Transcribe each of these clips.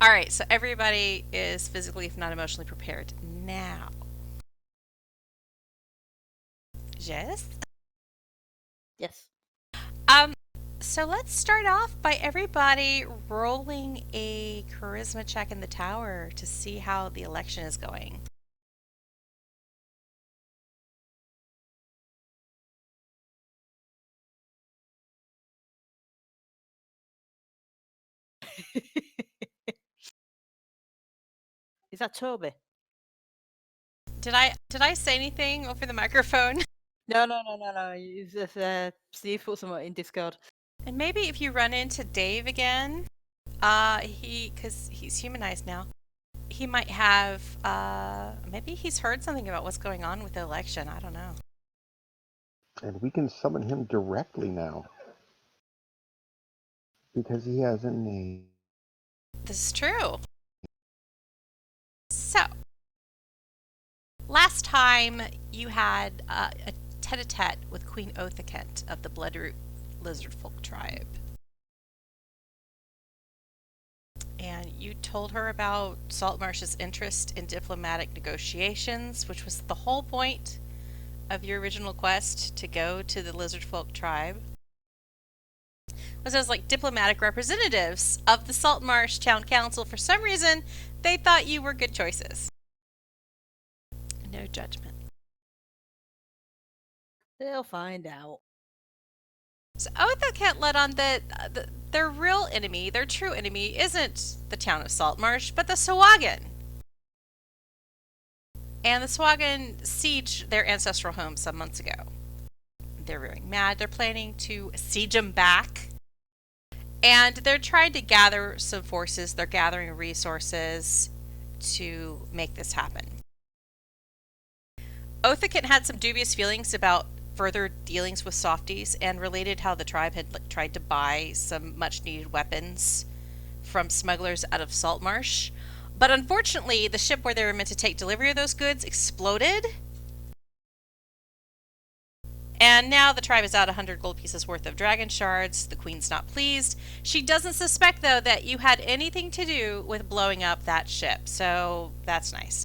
All right, so everybody is physically, if not emotionally, prepared now. Jess? Yes. Um, so let's start off by everybody rolling a charisma check in the tower to see how the election is going. Is that Toby? Did I say anything over the microphone? No. It's just Steve put something in Discord. And maybe if you run into Dave again, because he's humanized now, he might have, maybe he's heard something about what's going on with the election. I don't know. And we can summon him directly now. Because he has a name. This is true. So, last time you had a tete-a-tete with Queen Othakent of the Bloodroot Lizardfolk tribe. And you told her about Saltmarsh's interest in diplomatic negotiations, which was the whole point of your original quest to go to the Lizardfolk tribe. Was as like diplomatic representatives of the Saltmarsh Town Council. For some reason, they thought you were good choices. No judgment. They'll find out. So Othakent let on that their real enemy, their true enemy, isn't the town of Saltmarsh, but the Sahuagin. And the Sahuagin sieged their ancestral home some months ago. They're very mad. They're planning to siege them back. And they're trying to gather some forces. They're gathering resources to make this happen. Othakent had some dubious feelings about further dealings with softies and related how the tribe had tried to buy some much needed weapons from smugglers out of Saltmarsh. But unfortunately, the ship where they were meant to take delivery of those goods exploded. And now the tribe is out 100 gold pieces worth of dragon shards. The queen's not pleased. She doesn't suspect, though, that you had anything to do with blowing up that ship. So that's nice.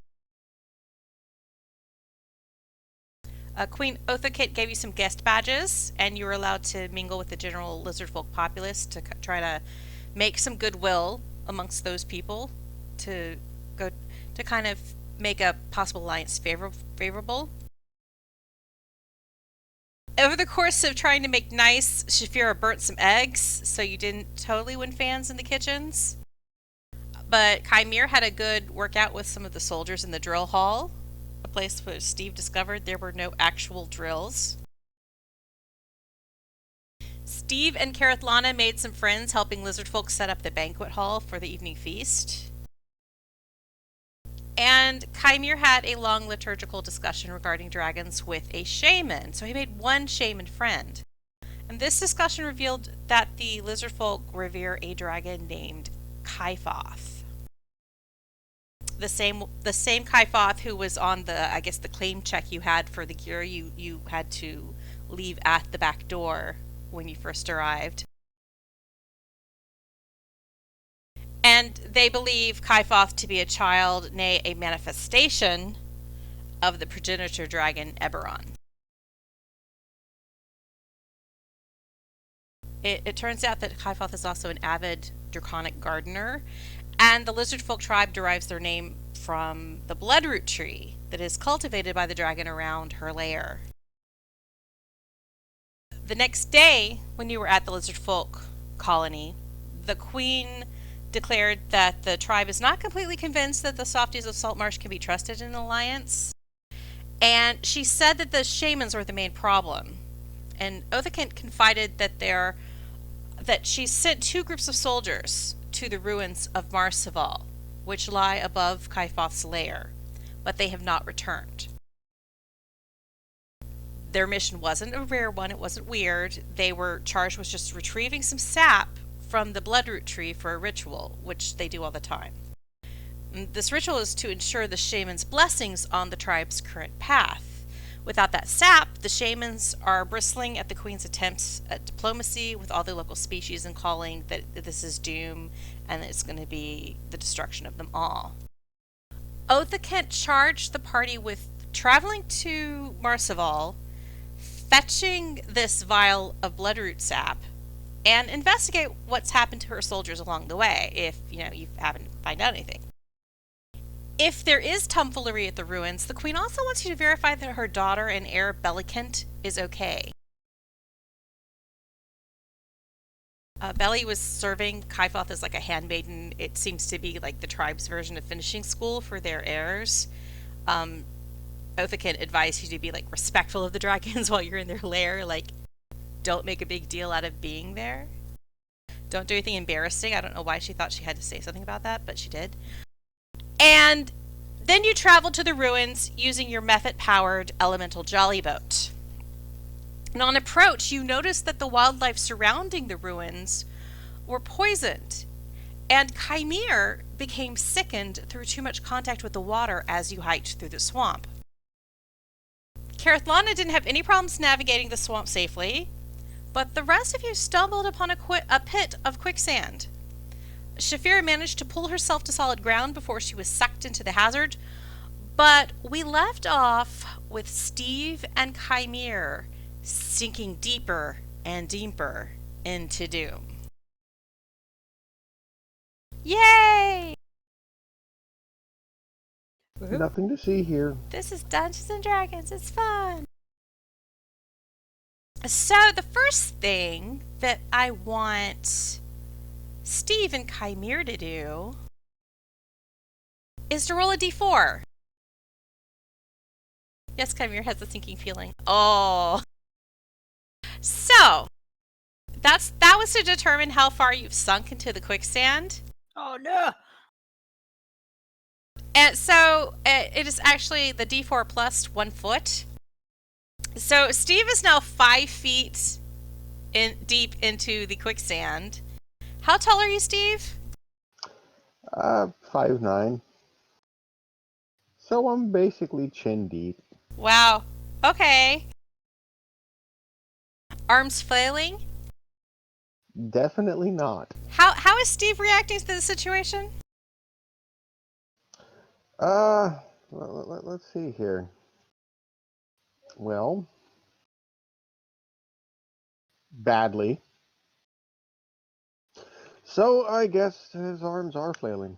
Queen Othakent gave you some guest badges, and you were allowed to mingle with the general lizardfolk populace to try to make some goodwill amongst those people to go to kind of make a possible alliance favorable. Over the course of trying to make nice, Shafira burnt some eggs, so you didn't totally win fans in the kitchens. But Kymir had a good workout with some of the soldiers in the drill hall, a place where Stiiv discovered there were no actual drills. Stiiv and Karathlana made some friends helping lizardfolk set up the banquet hall for the evening feast. And Kymir had a long liturgical discussion regarding dragons with a shaman, so he made one shaman friend. And this discussion revealed that the lizardfolk revere a dragon named Kyfoth. The same Kyfoth who was on the claim check you had for the gear you had to leave at the back door when you first arrived. And they believe Kyfoth to be a child, nay, a manifestation of the progenitor dragon Eberron. It turns out that Kyfoth is also an avid draconic gardener, and the lizardfolk tribe derives their name from the bloodroot tree that is cultivated by the dragon around her lair. The next day, when you were at the lizardfolk colony, the queen declared that the tribe is not completely convinced that the softies of Saltmarsh can be trusted in an alliance. And she said that the shamans were the main problem. And Othakent confided that she sent two groups of soldiers to the ruins of Marseval, which lie above Kyfoth's lair, but they have not returned. Their mission wasn't a rare one, it wasn't weird. They were charged with just retrieving some sap from the bloodroot tree for a ritual, which they do all the time. This ritual is to ensure the shaman's blessings on the tribe's current path, Without that sap, the shamans are bristling at the queen's attempts at diplomacy with all the local species and calling that this is doom and that it's going to be the destruction of them all. Othakent charged the party with traveling to Marseval, fetching this vial of bloodroot sap, and investigate what's happened to her soldiers along the way if you haven't found out anything. If there is tomfoolery at the ruins, the queen also wants you to verify that her daughter and heir Bellicent is okay. Belly was serving Kaifoth as like a handmaiden. It seems to be like the tribe's version of finishing school for their heirs. Othakent advised you to be like respectful of the dragons while you're in their lair. Like, don't make a big deal out of being there. Don't do anything embarrassing. I don't know why she thought she had to say something about that, but she did. And then you travel to the ruins using your method-powered elemental jolly boat. And on approach, you notice that the wildlife surrounding the ruins were poisoned, and Kymir became sickened through too much contact with the water as you hiked through the swamp. Carathlana didn't have any problems navigating the swamp safely, but the rest of you stumbled upon a pit of quicksand. Shafira managed to pull herself to solid ground before she was sucked into the hazard, but we left off with Stiiv and Kymir sinking deeper and deeper into doom. Yay! Woohoo. Nothing to see here. This is Dungeons and Dragons. It's fun. So the first thing that I want Stiiv and Kymir to do is to roll a d4. Yes, Kymir has a sinking feeling. Oh. So, that was to determine how far you've sunk into the quicksand. Oh no! And so, it is actually the d4 plus 1 foot. So, Stiiv is now 5 feet deep into the quicksand. How tall are you, Stiiv? 5'9". So I'm basically chin deep. Wow. Okay. Arms flailing? Definitely not. How is Stiiv reacting to the situation? Let's see here. Well, badly. So I guess his arms are flailing.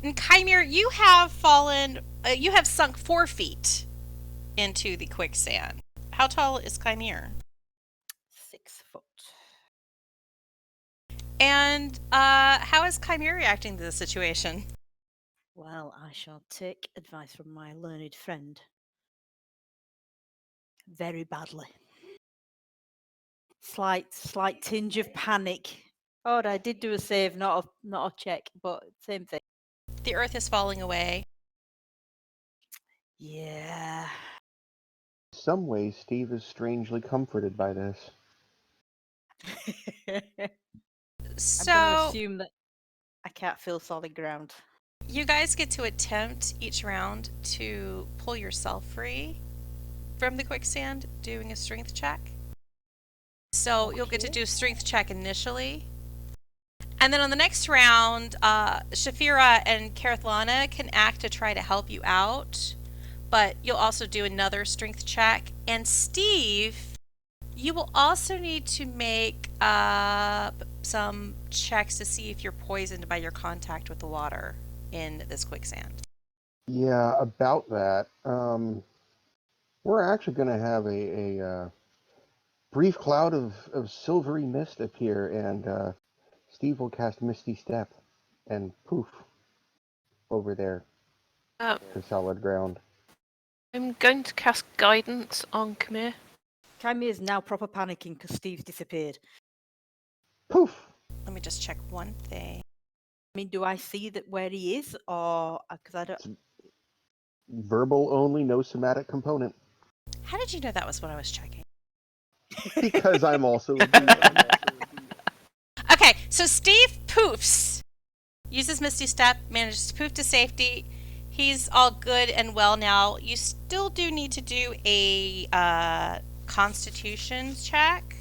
And Kymir, you have fallen, you have sunk 4 feet into the quicksand. How tall is Kymir? 6 foot. And how is Kymir reacting to the situation? Well, I shall take advice from my learned friend. Very badly. Slight tinge of panic. Oh, I did do a save, not a check, but same thing. The earth is falling away. Yeah. In some ways, Stiiv is strangely comforted by this. I'm going to So, assume that I can't feel solid ground. you guys get to attempt each round to pull yourself free from the quicksand, doing a strength check. So you'll get to do a strength check initially. And then on the next round, Shafira and Carathlana can act to try to help you out. But you'll also do another strength check. And Stiiv, you will also need to make some checks to see if you're poisoned by your contact with the water in this quicksand. Yeah, about that. We're actually going to have a brief cloud of silvery mist appear, and Stiiv will cast Misty Step, and poof, over there to solid ground. I'm going to cast guidance on Kymir. Kymir is now proper panicking because Steve's disappeared. Poof! Let me just check one thing. I mean, do I see that where he is, or because I don't? Verbal only, no somatic component. How did you know that was what I was checking? Because I'm also a DM. Okay, so Stiiv poofs. Uses Misty Step, manages to poof to safety. He's all good and well now. You still do need to do a Constitution check.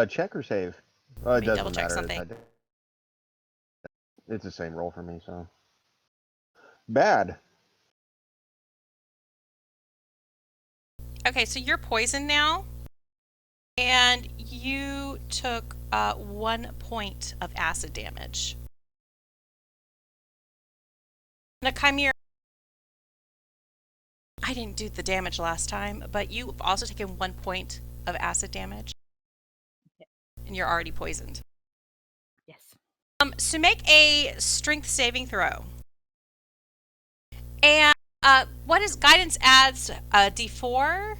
Check or save? It Let me doesn't double check matter. something. It's the same roll for me, so. Bad. Okay, so you're poisoned now, and you took 1 point of acid damage. Now, Kymir, I didn't do the damage last time, but you've also taken 1 point of acid damage, and you're already poisoned. Yes. So make a strength saving throw. And what is guidance adds a D4?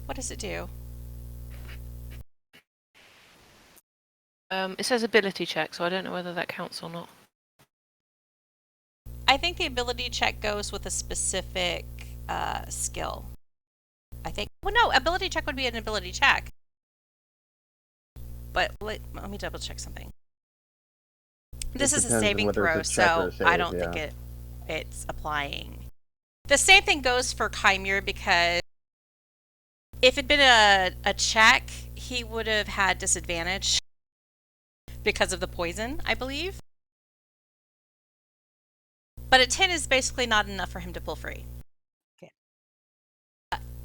What does it do? It says ability check, so I don't know whether that counts or not. I think the ability check goes with a specific skill. I think. Well, no, ability check would be an ability check. But let me double check something. This is a depends on saving whether throw, it's a check or so a I save, don't yeah. think it's applying. The same thing goes for Kymir, because if it'd been a check, he would have had disadvantage because of the poison, I believe. But a 10 is basically not enough for him to pull free. Okay.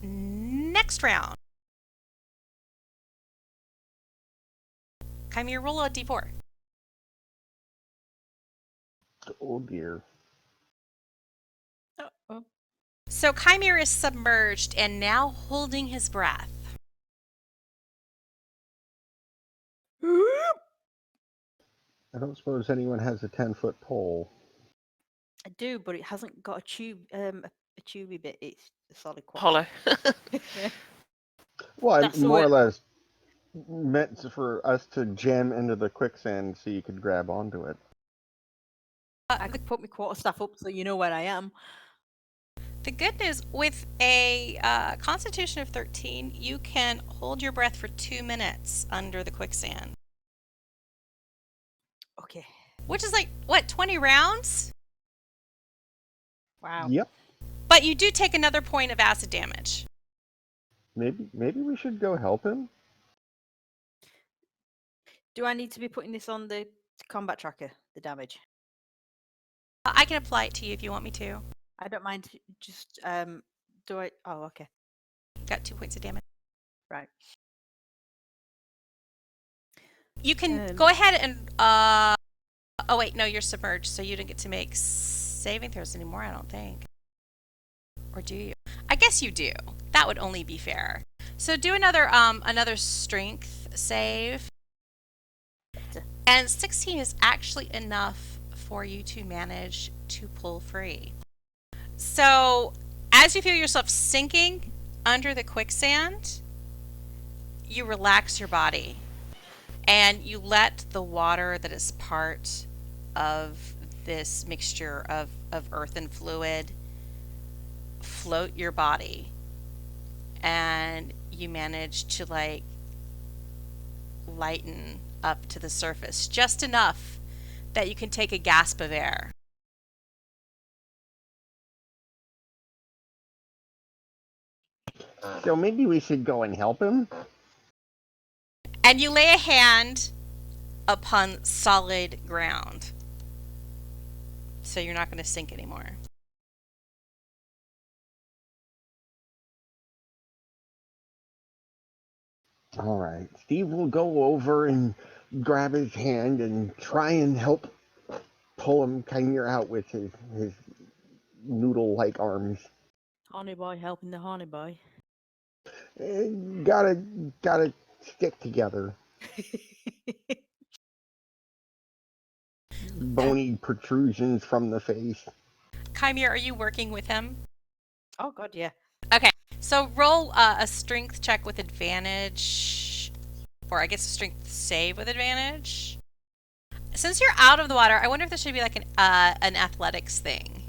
Next round. Kymir, roll a d4. Oh dear. Oh. So Kymir is submerged and now holding his breath. I don't suppose anyone has a 10-foot pole. I do, but it hasn't got a tube, a tubey bit. It's a solid quartz. Hollow. Well, That's I'm the more way- or less meant for us to jam into the quicksand so you could grab onto it. I could put my quarterstaff up so you know where I am. The good news, with a constitution of 13, you can hold your breath for 2 minutes under the quicksand. Okay. Which is like, what, 20 rounds? Wow. Yep. But you do take another point of acid damage. Maybe we should go help him? Do I need to be putting this on the combat tracker, the damage? I can apply it to you if you want me to. I don't mind. Just do I? Oh, okay. Got 2 points of damage. Right. You can go ahead and oh wait, no, you're submerged, so you didn't get to make saving throws anymore, I don't think. Or do you? I guess you do. That would only be fair. So do another strength save. And 16 is actually enough for you to manage to pull free. So as you feel yourself sinking under the quicksand, you relax your body and you let the water that is part of this mixture of earth and fluid float your body, and you manage to like lighten up to the surface just enough that you can take a gasp of air. So maybe we should go and help him? And you lay a hand upon solid ground, so you're not going to sink anymore. All right. Steve will go over and grab his hand and try and help pull him Kymir out with his noodle-like arms. Honey boy helping the honey boy. Gotta stick together. Bony protrusions from the face. Kymir, are you working with him? Oh god, yeah. Okay, so roll a strength check with advantage, or I guess a strength save with advantage. Since you're out of the water, I wonder if there should be like an athletics thing.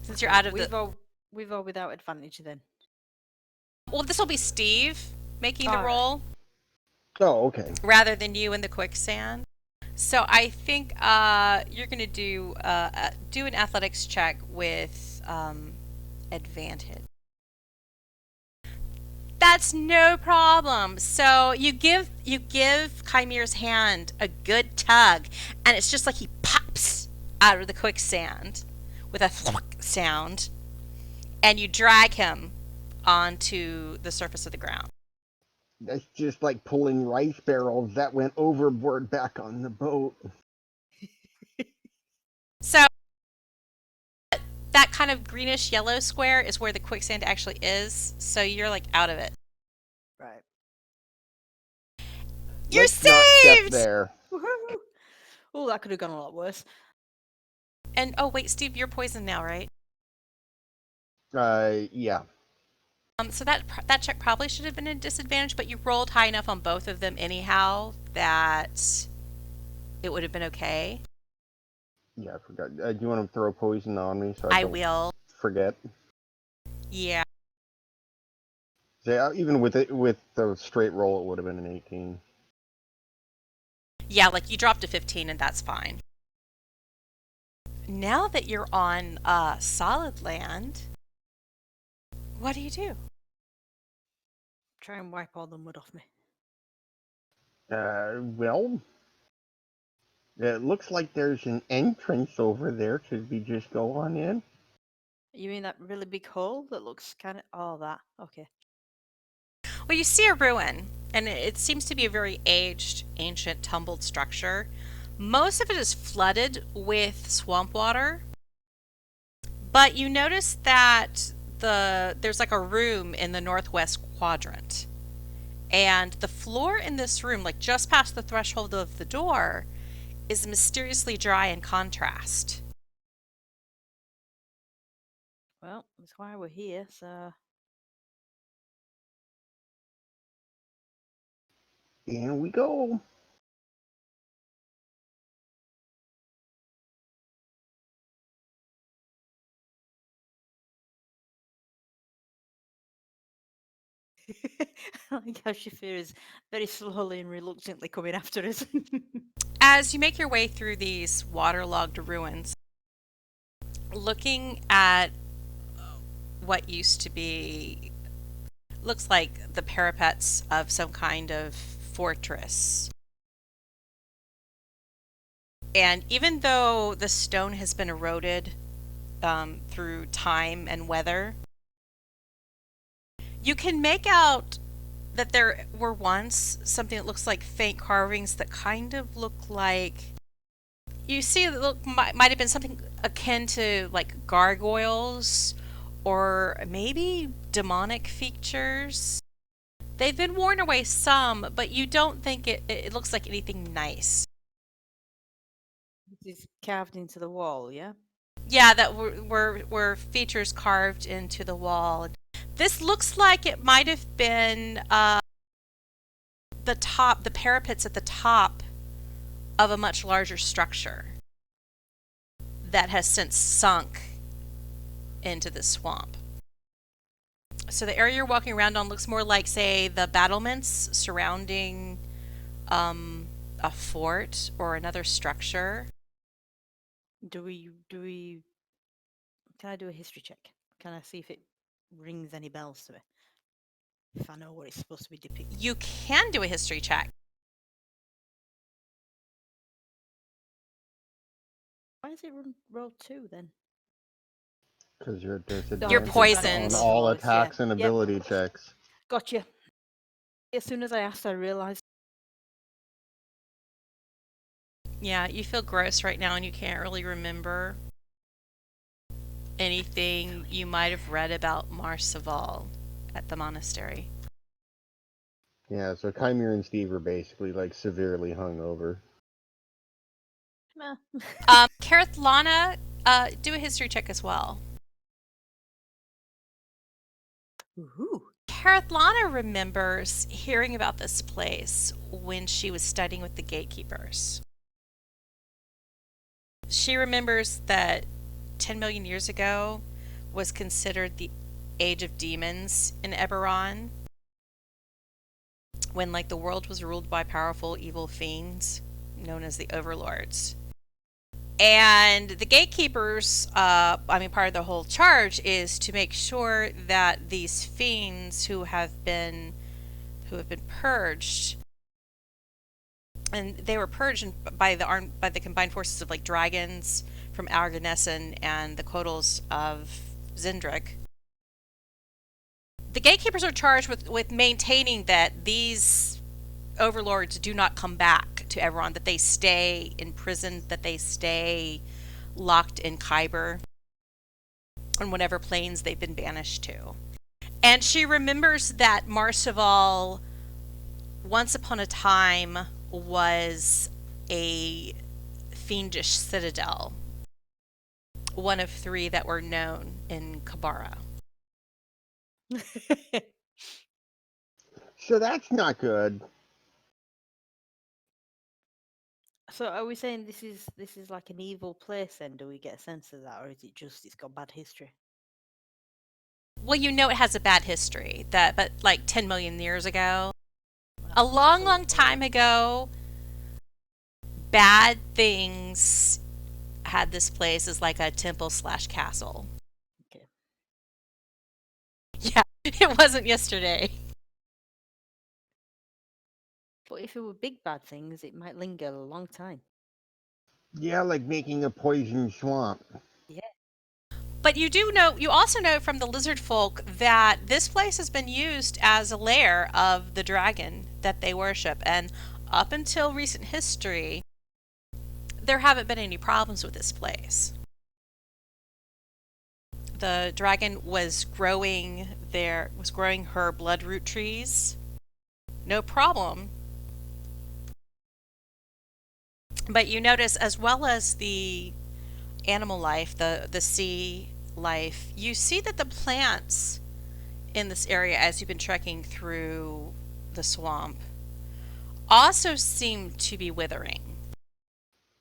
Since you're out of with or without advantage then. Well, this will be Steve making the All right. roll Oh, okay. rather than you in the quicksand. So I think you're going to do an athletics check with advantage. That's no problem. So you give Kymir's hand a good tug, and it's just like he pops out of the quicksand with a thwack sound, and you drag him onto the surface of the ground. That's just like pulling rice barrels that went overboard back on the boat. So that kind of greenish yellow square is where the quicksand actually is. So you're like out of it. Right. You're Let's not step saved! there. Woohoo! Oh, that could have gone a lot worse. And oh wait, Steve, you're poisoned now, right? Yeah. So that check probably should have been a disadvantage, but you rolled high enough on both of them anyhow that it would have been okay. Yeah, I forgot. Do you want to throw poison on me so I don't will. forget? Yeah. Yeah, even with the straight roll, it would have been an 18. Yeah, like you dropped a 15 and that's fine. Now that you're on solid land, what do you do? Try and wipe all the mud off me. Well, it looks like there's an entrance over there. Should we just go on in? You mean that really big hole that looks kind of... Oh, that. Okay. Well, you see a ruin, and it seems to be a very aged, ancient, tumbled structure. Most of it is flooded with swamp water, but you notice that there's like a room in the northwest quadrant, and the floor in this room, like just past the threshold of the door, is mysteriously dry in contrast. Well, that's why we're here, so... In we go. I like how Shafir is very slowly and reluctantly coming after us. As you make your way through these waterlogged ruins, looking at what used to be, looks like the parapets of some kind of fortress. And even though the stone has been eroded through time and weather, you can make out that there were once something that looks like faint carvings that kind of look like, you see that might have been something akin to like gargoyles or maybe demonic features. They've been worn away some, but you don't think it looks like anything nice. This is carved into the wall, yeah? Yeah, that were features carved into the wall. This looks like it might have been the parapets at the top of a much larger structure that has since sunk into the swamp. So the area you're walking around on looks more like, say, the battlements surrounding a fort or another structure. Do we... Can I do a history check? Can I see if it rings any bells to me? If I know what it's supposed to be depicting. You can do a history check. Why is it roll 2 then? Because you're disadvantaged You're poisoned. on all Yeah. attacks and Yep. ability checks. Gotcha. As soon as I asked, I realised. Yeah, you feel gross right now and you can't really remember anything you might have read about Marsaval at the monastery. Yeah, so Kymir and Stiiv are basically like severely hungover. Meh. Kareth Lana, do a history check as well. Ooh. Kareth Lana remembers hearing about this place when she was studying with the gatekeepers. She remembers that 10 million years ago was considered the age of demons in Eberron, when like the world was ruled by powerful evil fiends known as the Overlords. And the gatekeepers, part of the whole charge is to make sure that these fiends who have been purged, and they were purged by the combined forces of like dragons from Arganessen and the Kodals of Zindric. The gatekeepers are charged with maintaining that these overlords do not come back to Eberron, that they stay imprisoned, that they stay locked in Khyber on whatever planes they've been banished to. And she remembers that Marseval, once upon a time, was a fiendish citadel, one of 3 that were known in Kabara. So that's not good. So are we saying this is like an evil place then? Do we get a sense of that, or is it just it's got bad history? Well, you know it has a bad history, but like 10 million years ago, a long time ago, bad things had this place as like a temple/castle. Okay. Yeah, it wasn't yesterday. But if it were big bad things, it might linger a long time. Yeah, like making a poison swamp. Yeah. But you also know from the lizard folk that this place has been used as a lair of the dragon that they worship. And up until recent history, there haven't been any problems with this place. The dragon was growing her bloodroot trees. No problem. But you notice, as well as the animal life, the sea life, you see that the plants in this area, as you've been trekking through the swamp, also seem to be withering.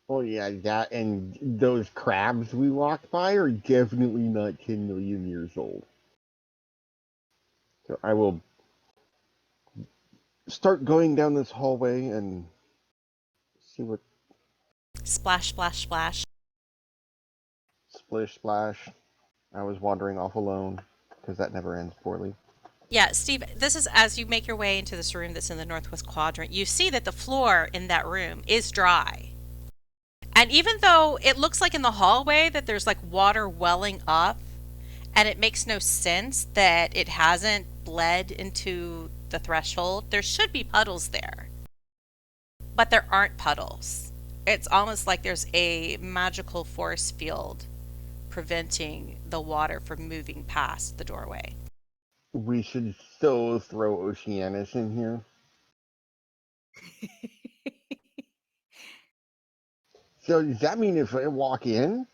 Oh yeah, that and those crabs we walked by are definitely not 10 million years old. So I will start going down this hallway and see what... Splash, splash, splash. Splish splash. I was wandering off alone, because that never ends poorly. Yeah, Steve, this is as you make your way into this room that's in the northwest quadrant, you see that the floor in that room is dry. And even though it looks like in the hallway that there's like water welling up, and it makes no sense that it hasn't bled into the threshold, there should be puddles there. But there aren't puddles. It's almost like there's a magical force field preventing the water from moving past the doorway. We should so throw Oceanus in here. So does that mean if I walk in,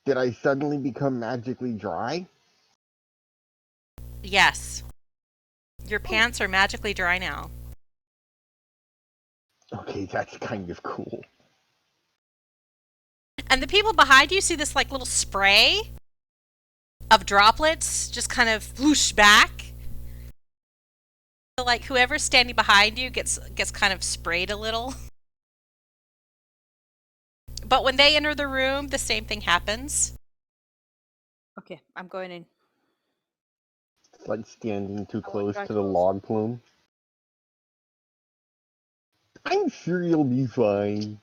did I suddenly become magically dry? Yes. Your pants are magically dry now. Okay, that's kind of cool. And the people behind you see this like little spray of droplets just kind of whoosh back. Like whoever's standing behind you gets kind of sprayed a little. But when they enter the room, the same thing happens. Okay, I'm going in. It's like standing too I want close dry to the clothes. log plume. I'm sure you'll be fine.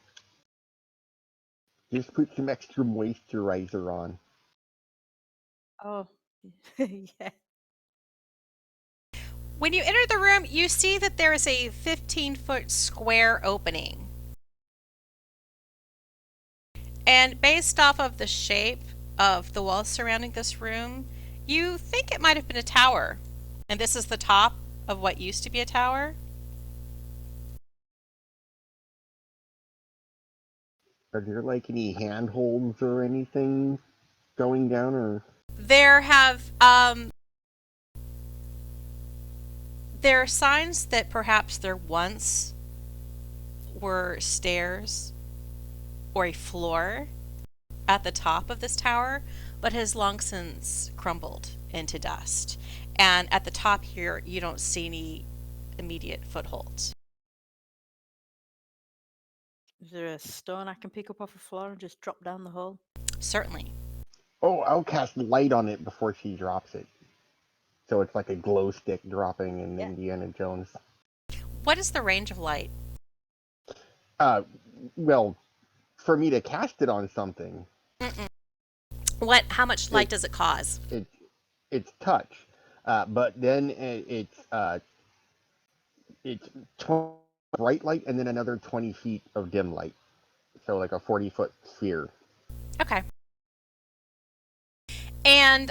Just put some extra moisturizer on. Oh, yeah. When you enter the room, you see that there is a 15-foot square opening. And based off of the shape of the walls surrounding this room, you think it might have been a tower. And this is the top of what used to be a tower. Are there like any handholds or anything going down, or? There are signs that perhaps there once were stairs or a floor at the top of this tower, but has long since crumbled into dust. And at the top here, you don't see any immediate footholds. Is there a stone I can pick up off the floor and just drop down the hole? Certainly. Oh, I'll cast light on it before she drops it. So it's like a glow stick dropping in Yeah. Indiana Jones. What is the range of light? Well, for me to cast it on something, How much light does it cause? it's touch. But then it's 20 bright light and then another 20 feet of dim light. So like a 40-foot sphere. Okay. And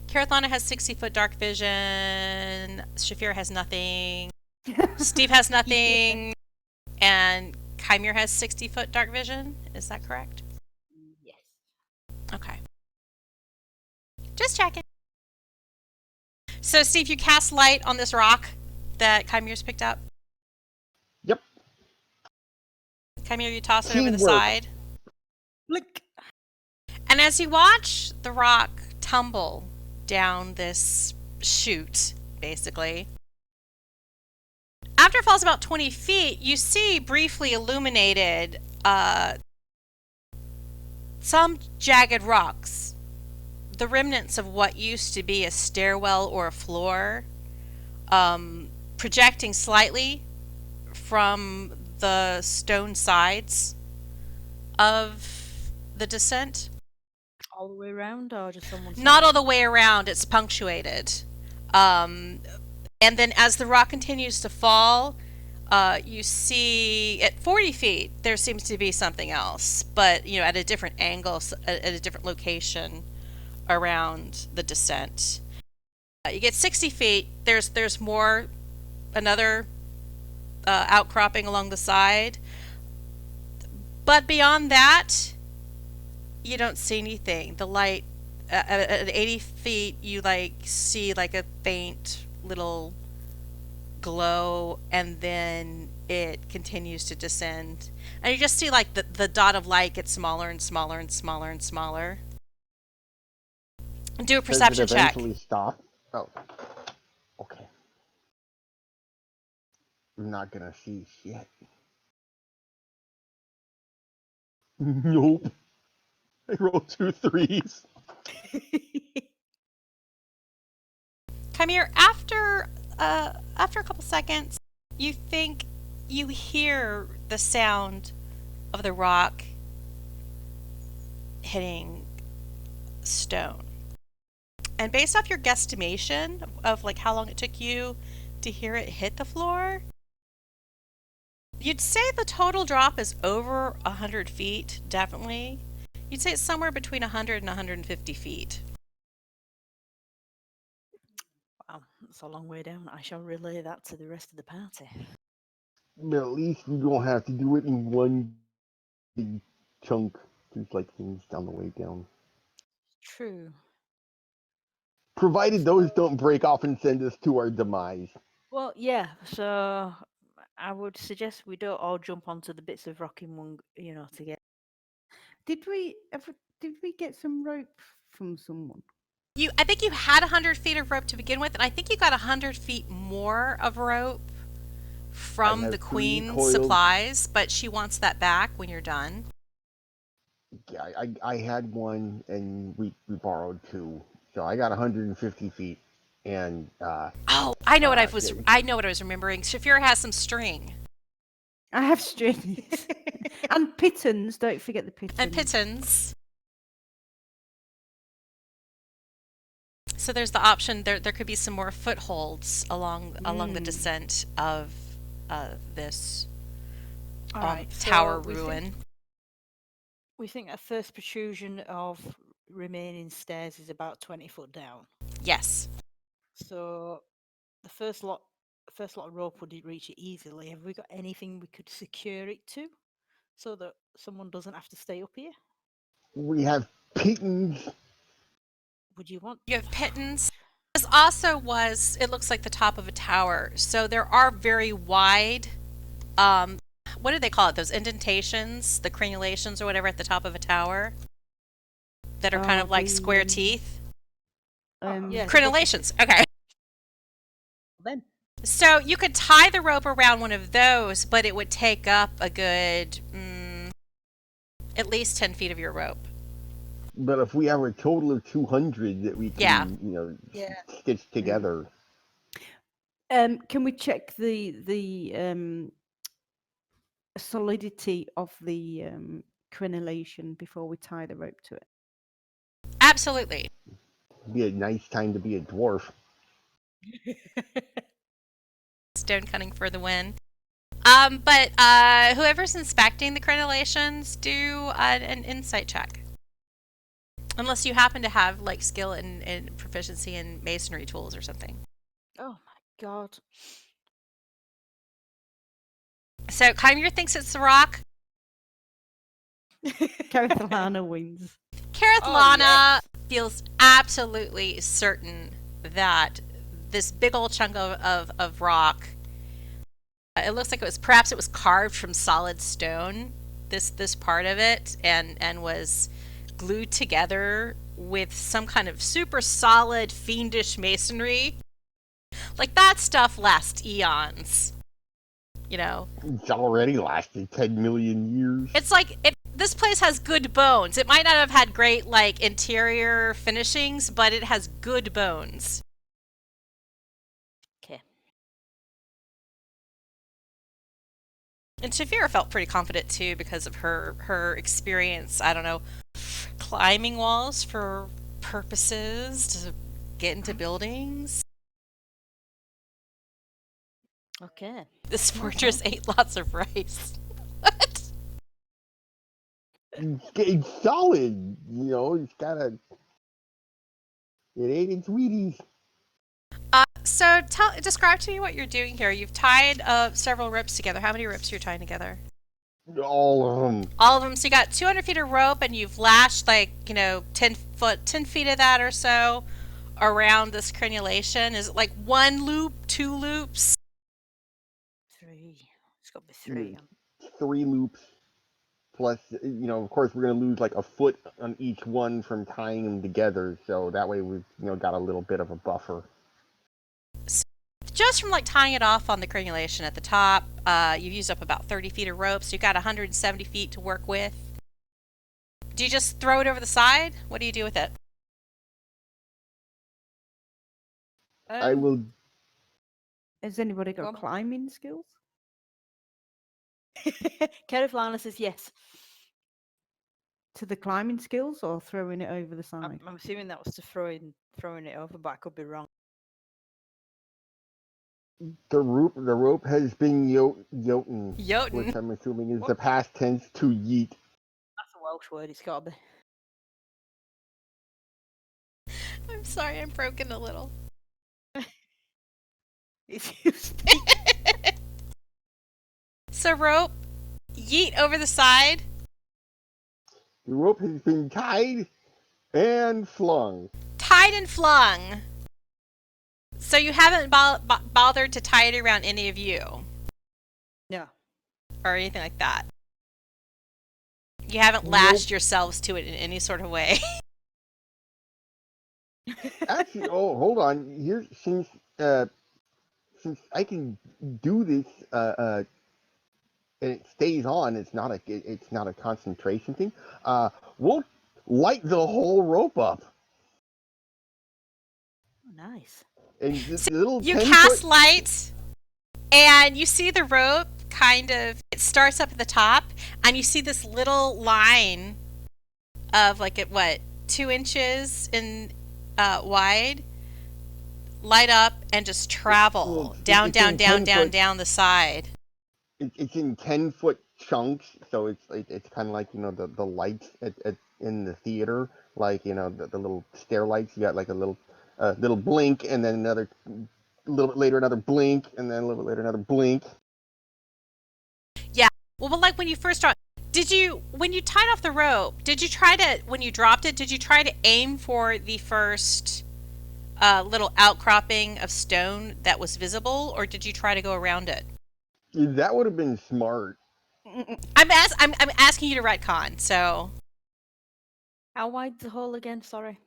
Karathana has 60-foot dark vision. Shafir has nothing. Stiiv has nothing. And Kymir has 60-foot dark vision. Is that correct? Yes. Okay. Just checking. So, Stiiv, you cast light on this rock that Kymir's picked up. Yep. Kymir, you toss it over the Teamwork. side. Blink. And as you watch the rock tumble down this chute, basically, after it falls about 20 feet, you see briefly illuminated some jagged rocks, the remnants of what used to be a stairwell or a floor, projecting slightly from the stone sides of the descent. All the way around, or just on one side? Not all the way around, it's punctuated. And then as the rock continues to fall, you see at 40 feet, there seems to be something else, but at a different angle, at a different location around the descent. You get 60 feet, there's more, another outcropping along the side. But beyond that, you don't see anything. The light, at 80 feet, you see a faint little glow, and then it continues to descend. And you just see the dot of light get smaller and smaller and smaller and smaller. Do a perception Does it check. eventually stop? Oh. Okay. I'm not gonna see shit. Nope. I rolled 2 3s. Kymir, after a couple seconds, you think you hear the sound of the rock hitting stone. And based off your guesstimation of how long it took you to hear it hit the floor, you'd say the total drop is over 100 feet, definitely. You'd say it's somewhere between 100 and 150 feet. Wow, that's a long way down. I shall relay that to the rest of the party. But at least you don't have to do it in one big chunk. There's things down the way down. True. Provided those don't break off and send us to our demise. Well, yeah, so I would suggest we don't all jump onto the bits of rock in one, together. Did we get some rope from someone? I think you had 100 feet of rope to begin with, and I think you got 100 feet more of rope from the Queen's supplies, but she wants that back when you're done. Yeah, I had one, and we borrowed 2, so I got 150 feet. And I know what I was remembering. Shafir has some string I have strings and pittons. Don't forget the pittons. and pitons. So there's the option. There could be some more footholds along the descent of this All right, tower so ruin. We think a first protrusion of remaining stairs is about 20 foot down. Yes. So the first lot of rope would reach it easily. Have we got anything we could secure it to, so that someone doesn't have to stay up here? we have pitons. Would you want? You have pitons. This also it looks like the top of a tower. So there are very wide, what do they call it? Those indentations, the crenulations or whatever at the top of a tower that are kind of like square teeth. Yeah, Crenulations. Okay. Then So you could tie the rope around one of those, but it would take up a good, at least 10 feet of your rope. But if we have a total of 200 that we Yeah. can, Yeah. stitch together. Can we check the solidity of the crenellation before we tie the rope to it? Absolutely. Be a nice time to be a dwarf. Stone cutting for the win. But whoever's inspecting the crenellations, do an insight check. Unless you happen to have like skill and proficiency in masonry tools or something. Oh my god. So Kymir thinks it's the rock. Carathalana wins. Carathalana feels absolutely certain that this big old chunk of rock, it looks like perhaps it was carved from solid stone, this part of it, and was glued together with some kind of super solid fiendish masonry. Like that stuff lasts eons. It's already lasted 10 million years. It's like this place has good bones. It might not have had great like interior finishings, but it has good bones. Okay. And Shavira felt pretty confident too because of her experience, I don't know, climbing walls for purposes to get into buildings. Okay. This fortress ate lots of rice. What? It's solid, it's gotta. It ain't its Wheaties. So describe to me what you're doing here. You've tied several ropes together. How many ropes are you tying together? All of them. All of them. So you got 200 feet of rope, and you've lashed 10 feet of that or so around this crenulation. Is it like one loop, 2 loops? 3. It's got to be 3. 3 loops. Plus, of course, we're going to lose like a foot on each one from tying them together. So that way we've, got a little bit of a buffer. Just from like tying it off on the crenulation at the top, you've used up about 30 feet of rope, so you've got 170 feet to work with. Do you just throw it over the side? What do you do with it? I will. Has anybody Go got on. climbing skills? Carathalana says yes. To the climbing skills or throwing it over the I'm side? assuming that was to throwing it over, but I could be wrong. The rope has been yoten, Jotun. which I'm assuming is the past tense to yeet. That's a Welsh word. It's got to be. I'm sorry, I'm broken a little. It's used. So rope, yeet over the side. The rope has been tied and flung. Tied and flung. So you haven't bothered to tie it around any of you No. or anything like that. You haven't lashed yourselves to it in any sort of way. Actually, hold on. Here, since I can do this, and it stays on. It's not a concentration thing. We'll light the whole rope up. Oh, nice. And this little You 10 cast foot... light, and you see the rope it starts up at the top, and you see this little line of 2 inches in wide, light up and just travel down the side. It's in 10-foot chunks, so it's kind of like the lights in the theater, like the little stair lights. You got like a little blink, and then a little bit later another blink, and then a little bit later another blink. Yeah. Well, but like when you first started, when you tied off the rope, when you dropped it, did you try to aim for the first little outcropping of stone that was visible, or did you try to go around it? That would have been smart. I'm asking you to retcon, so How wide's the hole again? Sorry.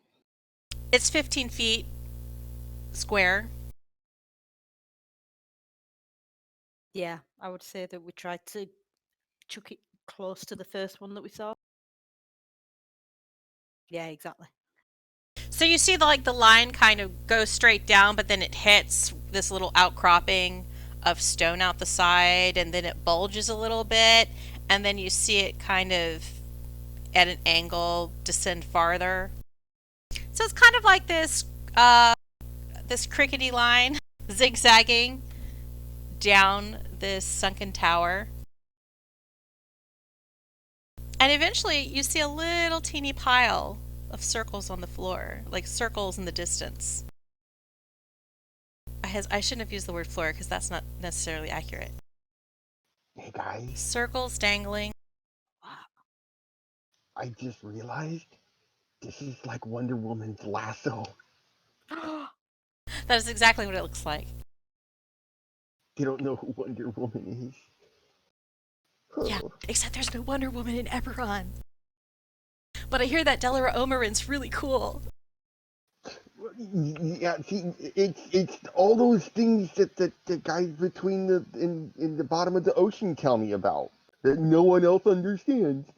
it's 15 feet square. Yeah, I would say that we tried to chuck it close to the first one that we saw. Yeah, exactly. So you see the line kind of go straight down, but then it hits this little outcropping of stone out the side, and then it bulges a little bit, and then you see it kind of at an angle descend farther. So it's kind of like this crickety line zigzagging down this sunken tower. And eventually you see a little teeny pile of circles on the floor, like circles in the distance. I shouldn't have used the word floor because that's not necessarily accurate. Hey guys, Circles dangling. I just realized this is like Wonder Woman's lasso. That is exactly what it looks like. You don't know who Wonder Woman is. Yeah, except there's no Wonder Woman in Eberron. But I hear that Delara Omarin's really cool. Yeah, see, it's all those things that the guys between in the bottom of the ocean tell me about that no one else understands.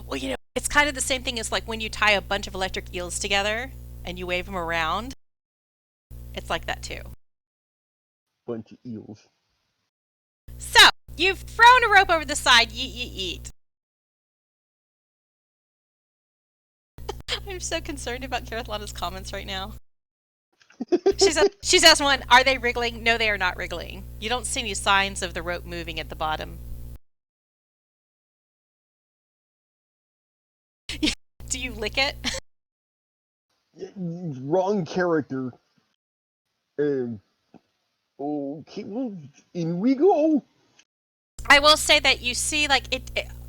Well, you know, it's kind of the same thing as like when you tie a bunch of electric eels together and you wave them around. It's like that too. Bunch of eels. So, you've thrown a rope over the side, yeet, yeet, yeet. I'm so concerned about Carathlana's comments right now. She's asked one, are they wriggling? No, they are not wriggling. You don't see any signs of the rope moving at the bottom. Do you lick it? Wrong character. Okay, well, in we go. I will say that you see, like,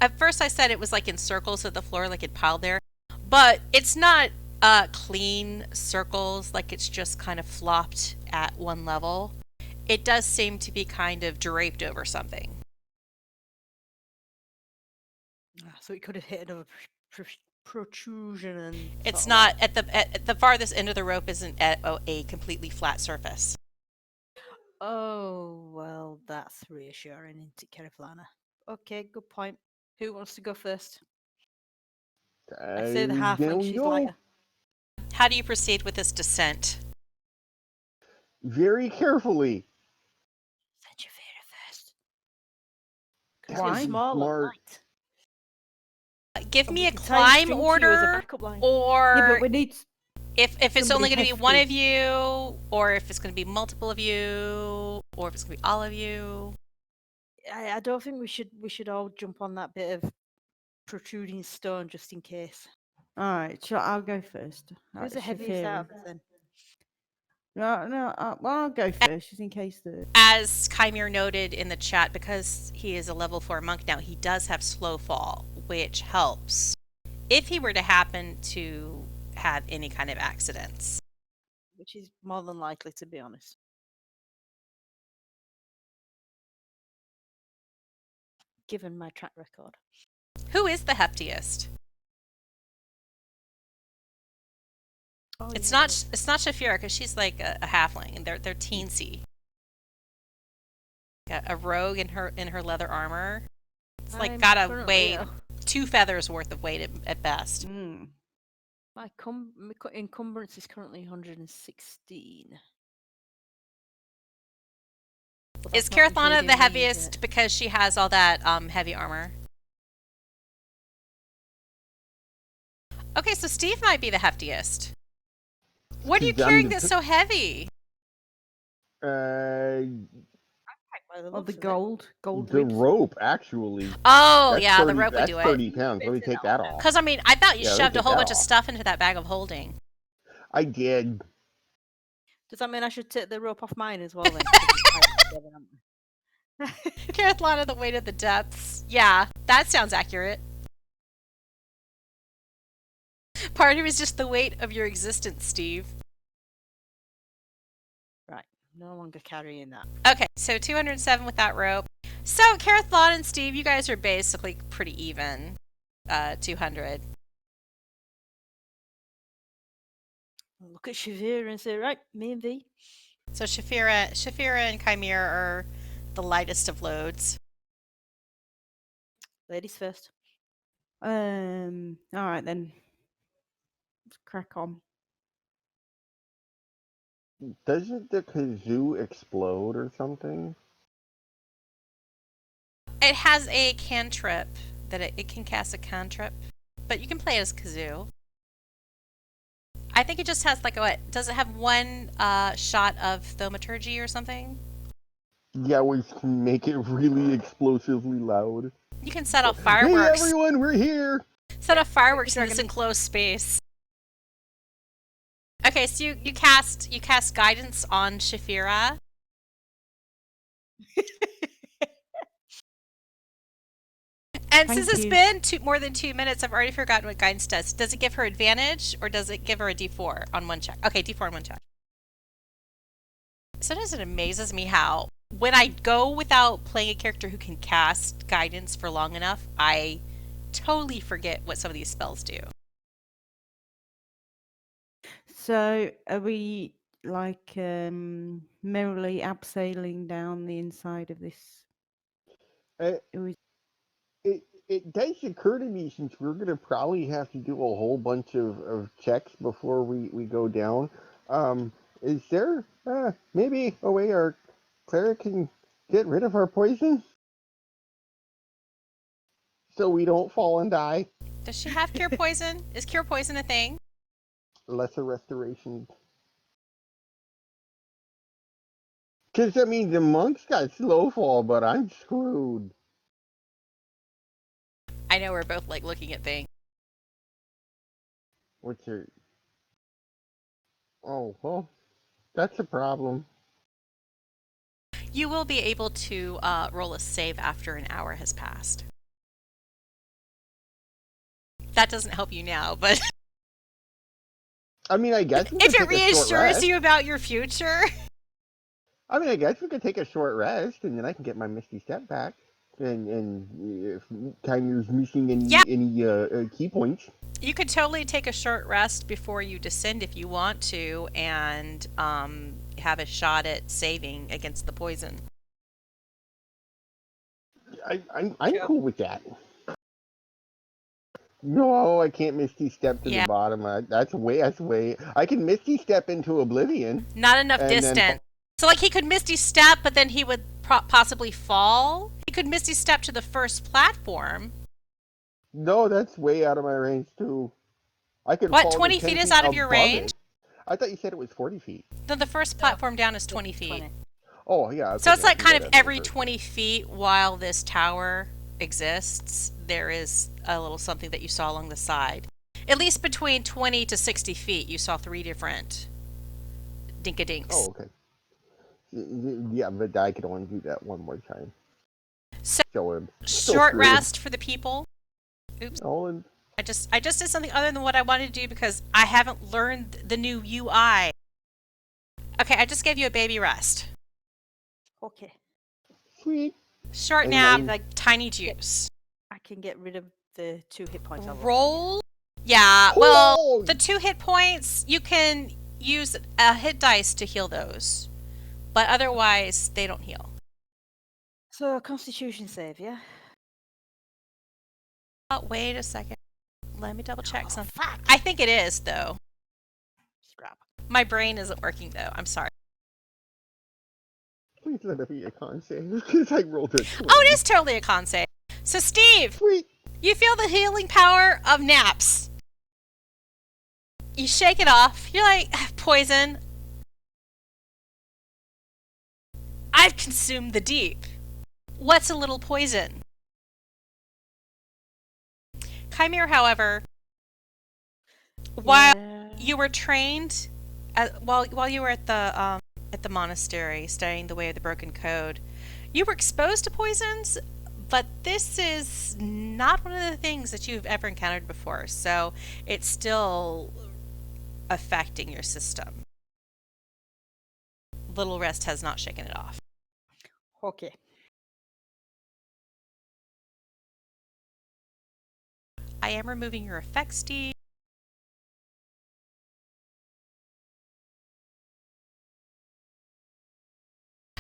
at first I said it was like in circles at the floor, like it piled there. But it's not clean circles, like it's just kind of flopped at one level. It does seem to be kind of draped over something. So it could have hit another protrusion and. It's sort of not at the farthest end of the rope isn't at a completely flat surface. Oh, well, that's reassuring, isn't it, Carathlana? Okay, good point. Who wants to go first? I say the There halfling, we she's go. lighter. How do you proceed with this descent? Very carefully. Send Javira first. That Why? would be Small and smart. light. Give And me we a can tie a climb string to you as a order, backup line. or Yeah, but we need if it's somebody only going to be one hefty. of you, or if it's going to be multiple of you, or if it's going to be all of you. I don't think we should all jump on that bit of protruding stone just in case. All right, so I'll go first. Who's the heaviest out of us then? No. Well, I'll go first, just in case the. As Kymir noted in the chat, because he is a level 4 monk now, he does have slow fall, which helps if he were to happen to have any kind of accidents. Which is more than likely, to be honest. Given my track record. Who is the heftiest? Oh, It's yeah, not Shafira, because she's like a halfling, and they're teensy. A rogue in her leather armor. It's like I'm gotta currently weigh at- 2 feathers worth of weight at best. My encumbrance is currently 116. But Is that's not Carathlana including the me, heaviest because she has all that heavy armor? Okay, so Stiiv might be the heftiest. What are you Because I'm carrying the that's so heavy? By the Oh, looks the of it. gold The ribs. rope, actually. Oh, That's yeah, 30, the rope would that's do it. 30 pounds. Let me take that off. Because, I mean, I bet you Yeah, shoved a take whole that bunch of off. stuff into that bag of holding. I did. Does that mean I should take the rope off mine as well then? 'Cause we're tied together, aren't we? Carathlana, the weight of the depths. Yeah, that sounds accurate. Part of it is just the weight of your existence, Stiiv. Right, no longer carrying that. Okay, so 207 with that rope. So, Carathlon and Stiiv, you guys are basically pretty even. 200. Look at Shavir and say, right, me and V. So Shafira and Kymir are the lightest of loads. Ladies first. All right then. Let's crack on. Doesn't the kazoo explode or something? It has a cantrip that it can cast a cantrip, but you can play it as kazoo. I think it just has like what? Does it have one shot of thaumaturgy or something? Yeah, we can make it really explosively loud. You can set off Hey fireworks. everyone, we're here! Set off fireworks in Dragon. this enclosed space. Okay, so you cast guidance on Shafira. And Thank since it's you. been more than 2 minutes, I've already forgotten what guidance does. Does it give her advantage, or does it give her a D4 on one check? Okay, D4 on one check. Sometimes it amazes me how, when I go without playing a character who can cast guidance for long enough, I totally forget what some of these spells do. So are we like merrily abseiling down the inside of this? It, It was- it does occur to me, since we're going to probably have to do a whole bunch of checks before we go down, is there maybe a way our cleric can get rid of our poison? So we don't fall and die? Does she have cure poison? Is cure poison a thing? Lesser restoration. Because, I mean, the monks got slow fall, but I'm screwed. I know we're both like looking at things. What's your... Oh, well, that's a problem. You will be able to roll a save after an hour has passed. That doesn't help you now, but I mean, I guess we if could it take a short reassures rest. you about your future. I mean, I guess we could take a short rest, and then I can get my Misty Step back. And if Kymir's missing any Yeah. any key points. You could totally take a short rest before you descend if you want to, and have a shot at saving against the poison. I'm cool with that. No, I can't Misty Step to Yeah. the bottom. That's way. I can Misty Step into Oblivion. Not enough And then- distance. So like he could Misty Step, but then he would possibly fall. He could Misty Step to the first platform. No, that's way out of my range too. I could What, fall to 20 10 feet is out of your above range? it. I thought you said it was 40 feet. Then the first platform down is 20 feet. 20. Oh, yeah. So it's like I kind see of that as every a first. 20 feet while this tower exists, there is a little something that you saw along the side. At least between 20 to 60 feet, you saw 3 different dinkadinks. Oh, okay. Yeah, but I could only do that one more time. So, So I'm short screwed. rest for the people. Oops. Oh, and I just did something other than what I wanted to do because I haven't learned the new UI. Okay, I just gave you a baby rest. Okay. sweet. Short And nap, then- like tiny juice. I can get rid of the 2 hit points. I've lost. Roll. Yeah, well, Oh! the 2 hit points, you can use a hit dice to heal those. But otherwise, they don't heal. So, Constitution save, yeah? Oh, wait a second. Let me double check Oh, something. fuck. I think it is, though. Scrap. My brain isn't working, though. I'm sorry. Please let it be a con save, because I rolled a 20. Oh, it is totally a con save. So, Steve, Sweet. you feel the healing power of naps. You shake it off. You're like, poison. I've consumed the deep. What's a little poison? Kymir, however, while Yeah. you were trained, while you were at the monastery studying the way of the broken code, you were exposed to poisons, but this is not one of the things that you've ever encountered before, so it's still affecting your system. Little rest has not shaken it off. Okay. I am removing your effects, Steve.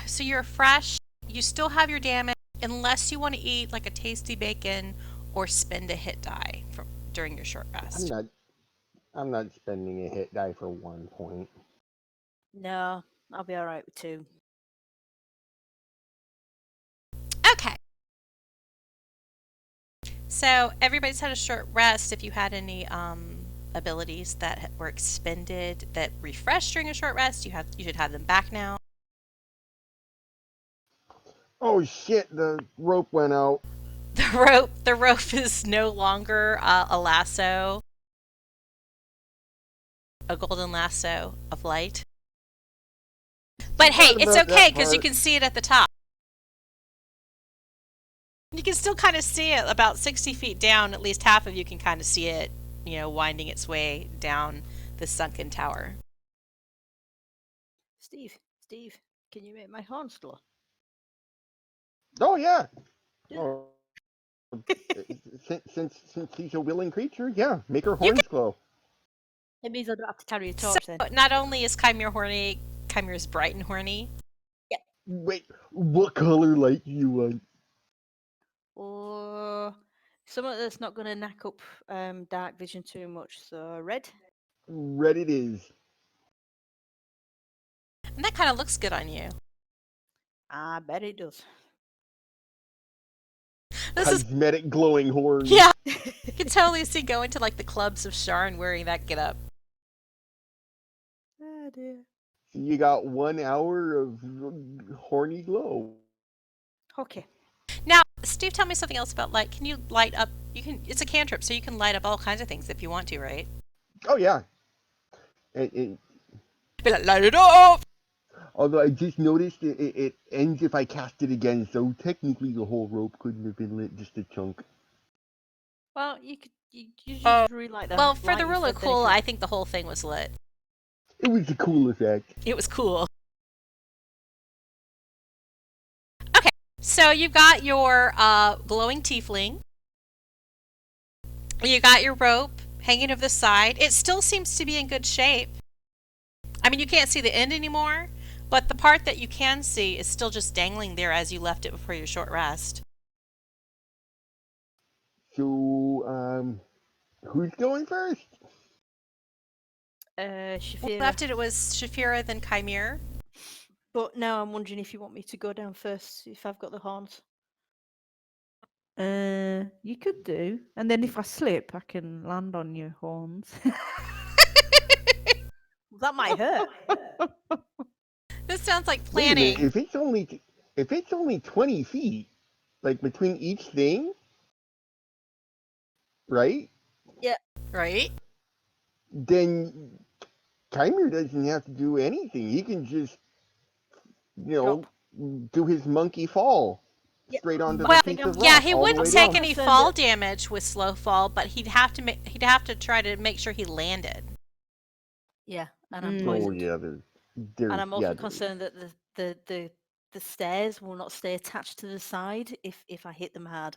So you're fresh. you still have your damage unless you want to eat like a tasty bacon or spend a hit die during your short rest. I'm not spending a hit die for 1 point. No, I'll be alright with 2. Okay. So everybody's had a short rest. If you had any abilities that were expended that refreshed during a short rest, you should have them back now. Oh shit, the rope went out. The rope is no longer a lasso, a golden lasso of light. But hey, it's okay because you can see it at the top. You can still kind of see it about 60 feet down. At least half of you can kind of see it, winding its way down the sunken tower. Steve, can you make my horns glow? Oh yeah. Yeah. Oh, since he's a willing creature, yeah, make her horns glow. It means I don't have to carry a torch So then. not only is Kymir horny, Kymir's bright and horny. Wait, what color light do you want? Or something that's not going to knack up dark vision too much. So red. Red it is. And that kind of looks good on you. I bet it does. This is Cosmetic glowing horns. yeah. You can totally see going to like the clubs of Sharn wearing that get up. Oh dear. So you got 1 hour of horny glow. Okay. Now, Steve, tell me something else about light. Can you light up? It's a cantrip, so you can light up all kinds of things if you want to, right? Oh yeah. Be like, light it up. Although I just noticed it ends if I cast it again, so technically the whole rope couldn't have been lit, just a chunk. Well, you just relight that. Well, for light the rule of instead, then cool, if I think the whole thing was lit. It was a cool effect. It was cool. Okay, so you've got your glowing tiefling. You got your rope hanging over the side. It still seems to be in good shape. I mean, you can't see the end anymore, but the part that you can see is still just dangling there as you left it before your short rest. So, who's going first? Shafira. Left it was Shafira, then Kymir. But now I'm wondering if you want me to go down first, if I've got the horns. You could do, and then if I slip, I can land on your horns. That might hurt. This sounds like Wait a minute, planning. if it's only 20 feet, like between each thing, right? Right? Then Kymir doesn't have to do anything. He can just, Drop. do his monkey fall Yeah. straight onto Well, the piece of rock. Yeah, he all the wouldn't way take down. any fall damage with slow fall, but he'd have to try to make sure he landed. Yeah, and I'm Mm. Oh poisoned. yeah, there's And I'm also yeah, concerned that the stairs will not stay attached to the side if I hit them hard.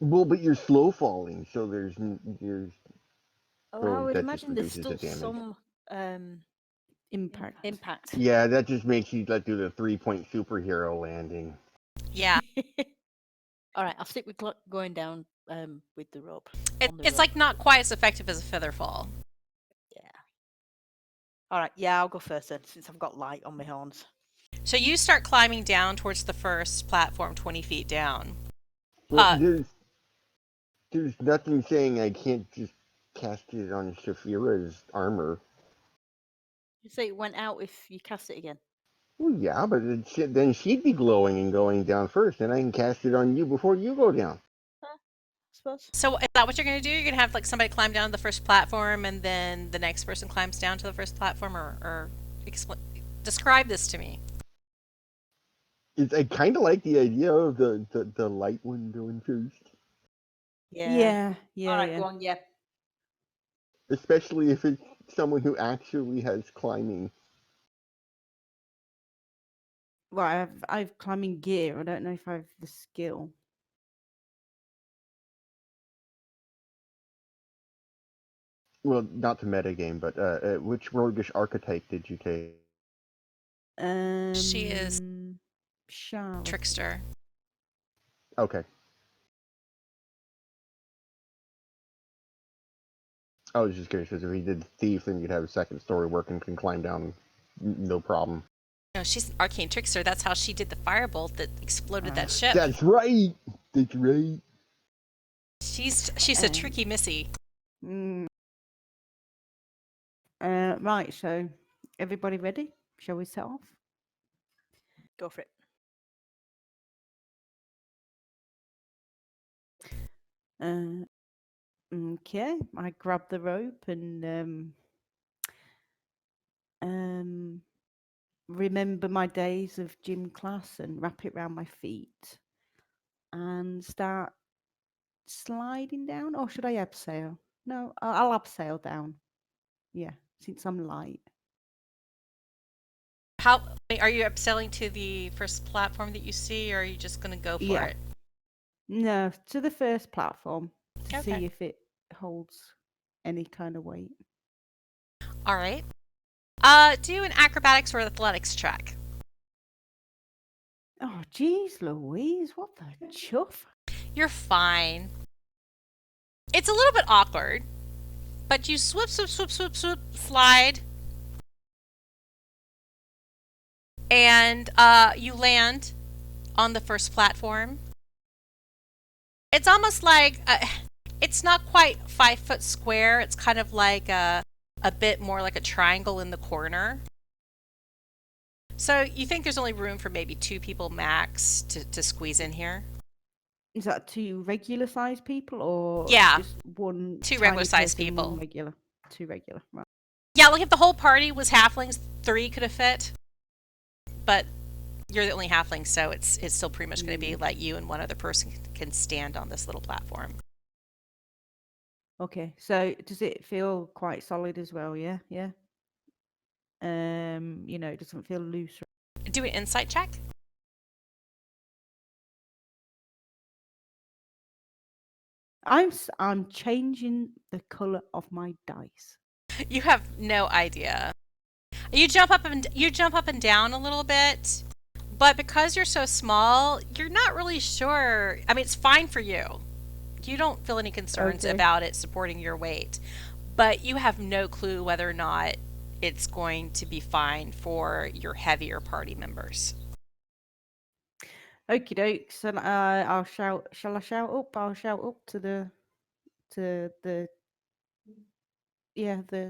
well, but you're slow falling, so there's Oh, Oh, I would that just imagine there's reduces the still damage. some Impact. impact. Yeah, that just makes you let do the 3-point superhero landing. Yeah. All right, I'll stick with going down with the rope. It's like not quite as effective as a feather fall. Yeah. All right, yeah, I'll go first then, since I've got light on my horns. So you start climbing down towards the first platform 20 feet down. Well, there's nothing saying I can't just cast it on Shafira's armor. You say it went out if you cast it again. Well, yeah, but then she'd be glowing and going down first, and I can cast it on you before you go down. I suppose. So is that what you're going to do? You're going to have like somebody climb down to the first platform and then the next person climbs down to the first platform, or describe this to me. I kind of like the idea of the light one going first, Yeah. Yeah. All right, go on. Yeah. especially if it's someone who actually has climbing. Well, I've climbing gear. I don't know if I've the skill. Well, not to metagame, but which roguish archetype did you take? She is- Charlotte. Trickster. Okay. I was just curious because if he did thief, then you'd have a second story work and can climb down, no problem. No, she's an arcane trickster. That's how she did the firebolt that exploded that ship. That's right. That's right. She's a tricky missy. Right, so everybody ready? Shall we set off? Go for it. Okay, I grab the rope and remember my days of gym class and wrap it around my feet and start sliding down. Or should I abseil? No, I'll abseil down. Yeah, since I'm light. How are you upselling to the first platform that you see, or are you just going to go for it? No, to the first platform to Okay. see if it holds any kind of weight. All right. Do an acrobatics or athletics check. Oh, geez, Louise, what the chuff? You're fine. It's a little bit awkward, but you swoop, slide, and you land on the first platform. It's almost like it's not quite 5 foot square. It's kind of like a bit more like a triangle in the corner. So you think there's only room for maybe 2 people max to squeeze in here? Is that 2 regular sized people or Yeah, just one? 2 tiny regular sized person, one people. regular, 2 regular. Right. Yeah, like if the whole party was halflings, 3 could have fit. But you're the only halfling, so it's still pretty much going to be like you and one other person can stand on this little platform. Okay, so does it feel quite solid as well? Yeah, yeah. It doesn't feel loose. Do an insight check. I'm changing the color of my dice. You have no idea. You jump up and down a little bit, but because you're so small, you're not really sure. I mean, it's fine for you. You don't feel any concerns about it supporting your weight, but you have no clue whether or not it's going to be fine for your heavier party members. Okie doke. So I'll shout. Shall I shout up? I'll shout up to the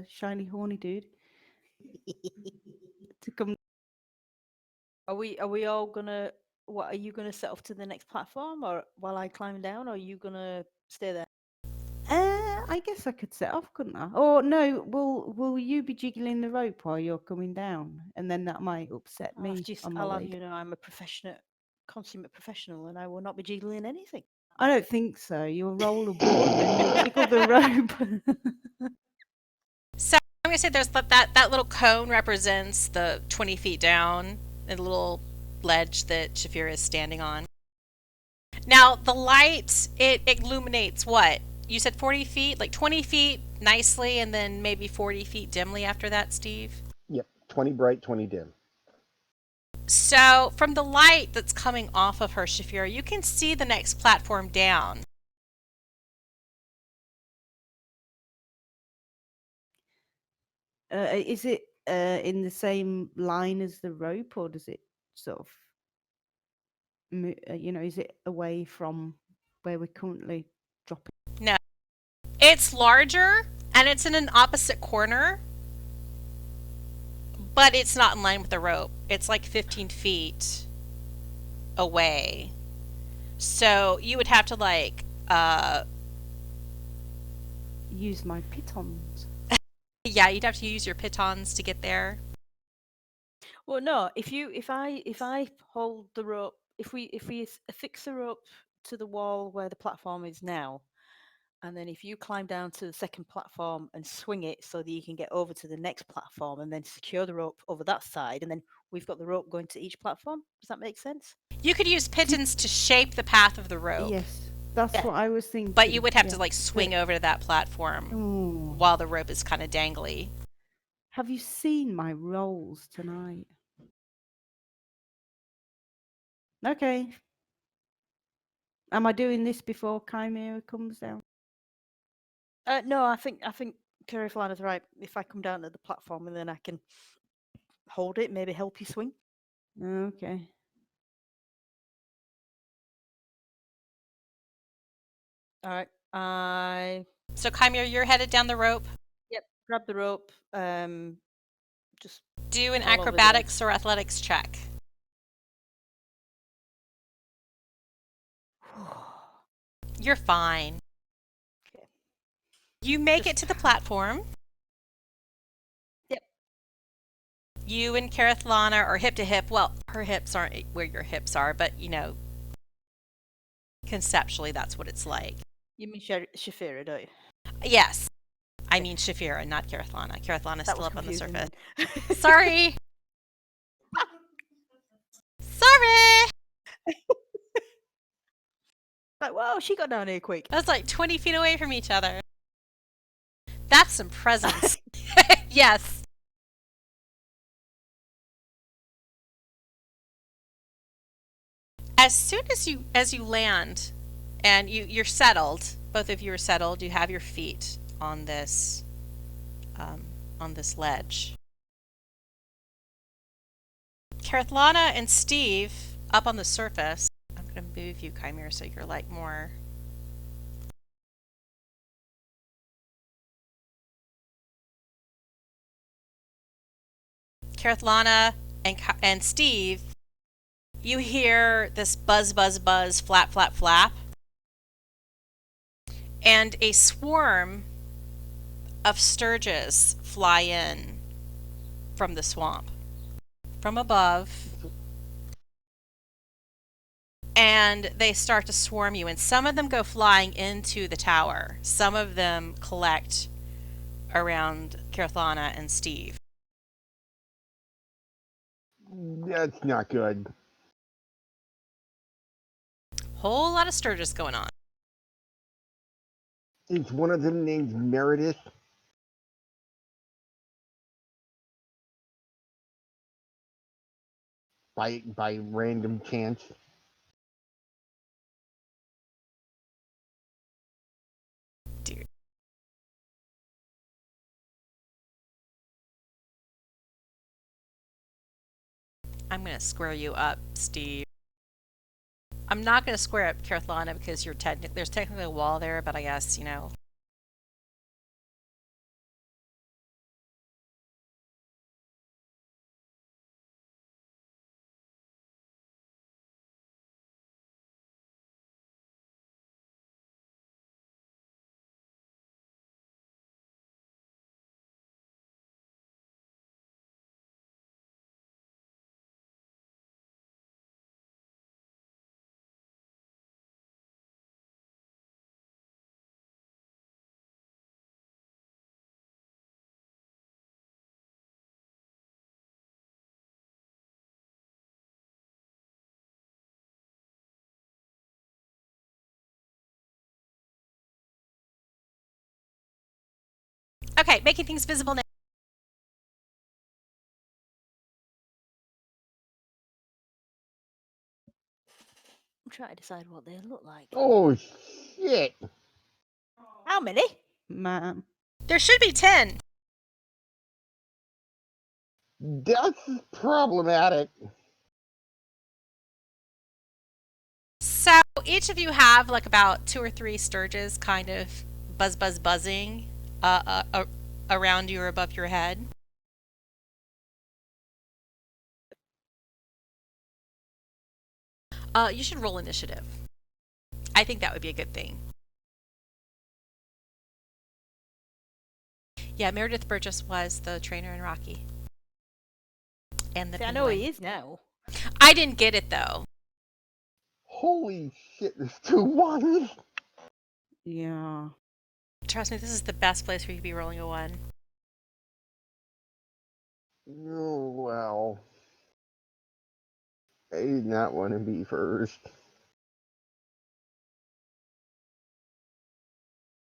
shiny horny dude to come. Are we all gonna? What are you gonna set off to the next platform, or while I climb down, or are you gonna stay there? I guess I could set off, couldn't I? Or no, will you be jiggling the rope while you're coming down, and then that might upset me on my I'll have way you know I'm a consummate professional, and I will not be jiggling anything. I don't think so. You'll roll a one and you'll jiggle the rope. So I'm gonna say there's that little cone represents the 20 feet down and the little ledge that Shafira is standing on. Now the light, it illuminates what? You said 40 feet, like 20 feet nicely, and then maybe 40 feet dimly after that, Steve? Yep. 20 bright, 20 dim. So from the light that's coming off of her, Shafira, you can see the next platform down. Is it in the same line as the rope, or does it sort of, is it away from where we're currently dropping? No. It's larger, and it's in an opposite corner, but it's not in line with the rope. It's like 15 feet away. So you would have to use my pitons. Yeah, you'd have to use your pitons to get there. Well, no. If I hold the rope, if we affix the rope to the wall where the platform is now, and then if you climb down to the second platform and swing it so that you can get over to the next platform, and then secure the rope over that side, and then we've got the rope going to each platform. Does that make sense? You could use pitons to shape the path of the rope. Yes, that's what I was thinking. But you would have to swing over to that platform while the rope is kind of dangly. Have you seen my rolls tonight? Okay. Am I doing this before Chimera comes down? No, I think Cariflana's right. If I come down to the platform and then I can hold it, maybe help you swing. Okay. All right. I So, Kymir, you're headed down the rope. grab the rope. Just Do an all over the acrobatics or athletics check. You're fine. Okay. You make it Just- to the platform. Yep. You and Carathlana are hip to hip. Well, her hips aren't where your hips are, but you know, conceptually, that's what it's like. You mean Shafira, don't you? Yes. I mean Shafira, not Carathlana. Carathlana's That still was up on the confusing surface. then. Sorry. Sorry. Like, whoa, she got down here quick. That's like 20 feet away from each other. That's some presence. Yes. As soon as you land and you're settled, both of you are settled, you have your feet on this ledge. Carathlana and Stiiv up on the surface. I'm gonna move you, Kymir, so you're like more. Carathlana and Stiiv, you hear this buzz, buzz, buzz, flap, flap, flap, and a swarm of sturges fly in from the swamp, from above, and they start to swarm you. And some of them go flying into the tower. Some of them collect around Carathlana and Stiiv. That's not good. Whole lot of sturges going on. Is one of them named Meredith? By random chance? Dude. I'm gonna square you up, Stiiv. I'm not gonna square up Carathlana because there's technically a wall there, but I guess, you know. Okay, making things visible now. I'm trying to decide what they look like. Oh, shit. How many? Man. There should be 10. That's problematic. So each of you have like about 2 or 3 sturges kind of buzzing around you or above your head. You should roll initiative. I think that would be a good thing. Yeah, Meredith Burgess was the trainer in Rocky. And the See, I know penguin. he is now. I didn't get it though. Holy shit, there's 2 ones. Yeah. Trust me, this is the best place for you to be rolling a 1. Oh, well. I did not want to be first.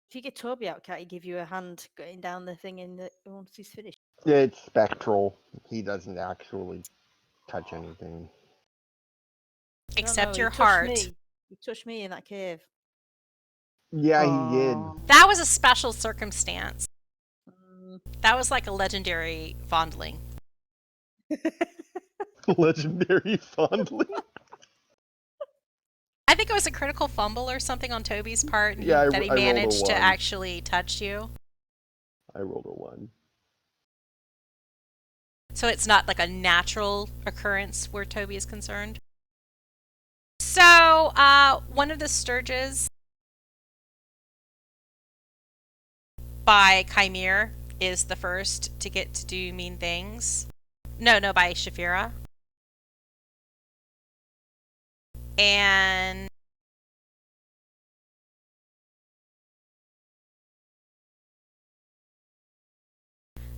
If you get Toby out, can't he give you a hand getting down the thing once he's finished? It's spectral. He doesn't actually touch anything. Except you your touched heart. me. You touched me in that cave. Yeah, he did. That was a special circumstance. Mm. That was like a legendary fondling. Legendary fondling. I think it was a critical fumble or something on Toby's part, and Yeah, that he I rolled a managed to 1. actually touch you. I rolled a 1. So it's not like a natural occurrence where Toby is concerned. So, one of the Sturges by Kymir is the first to get to do mean things. No, by Shafira. And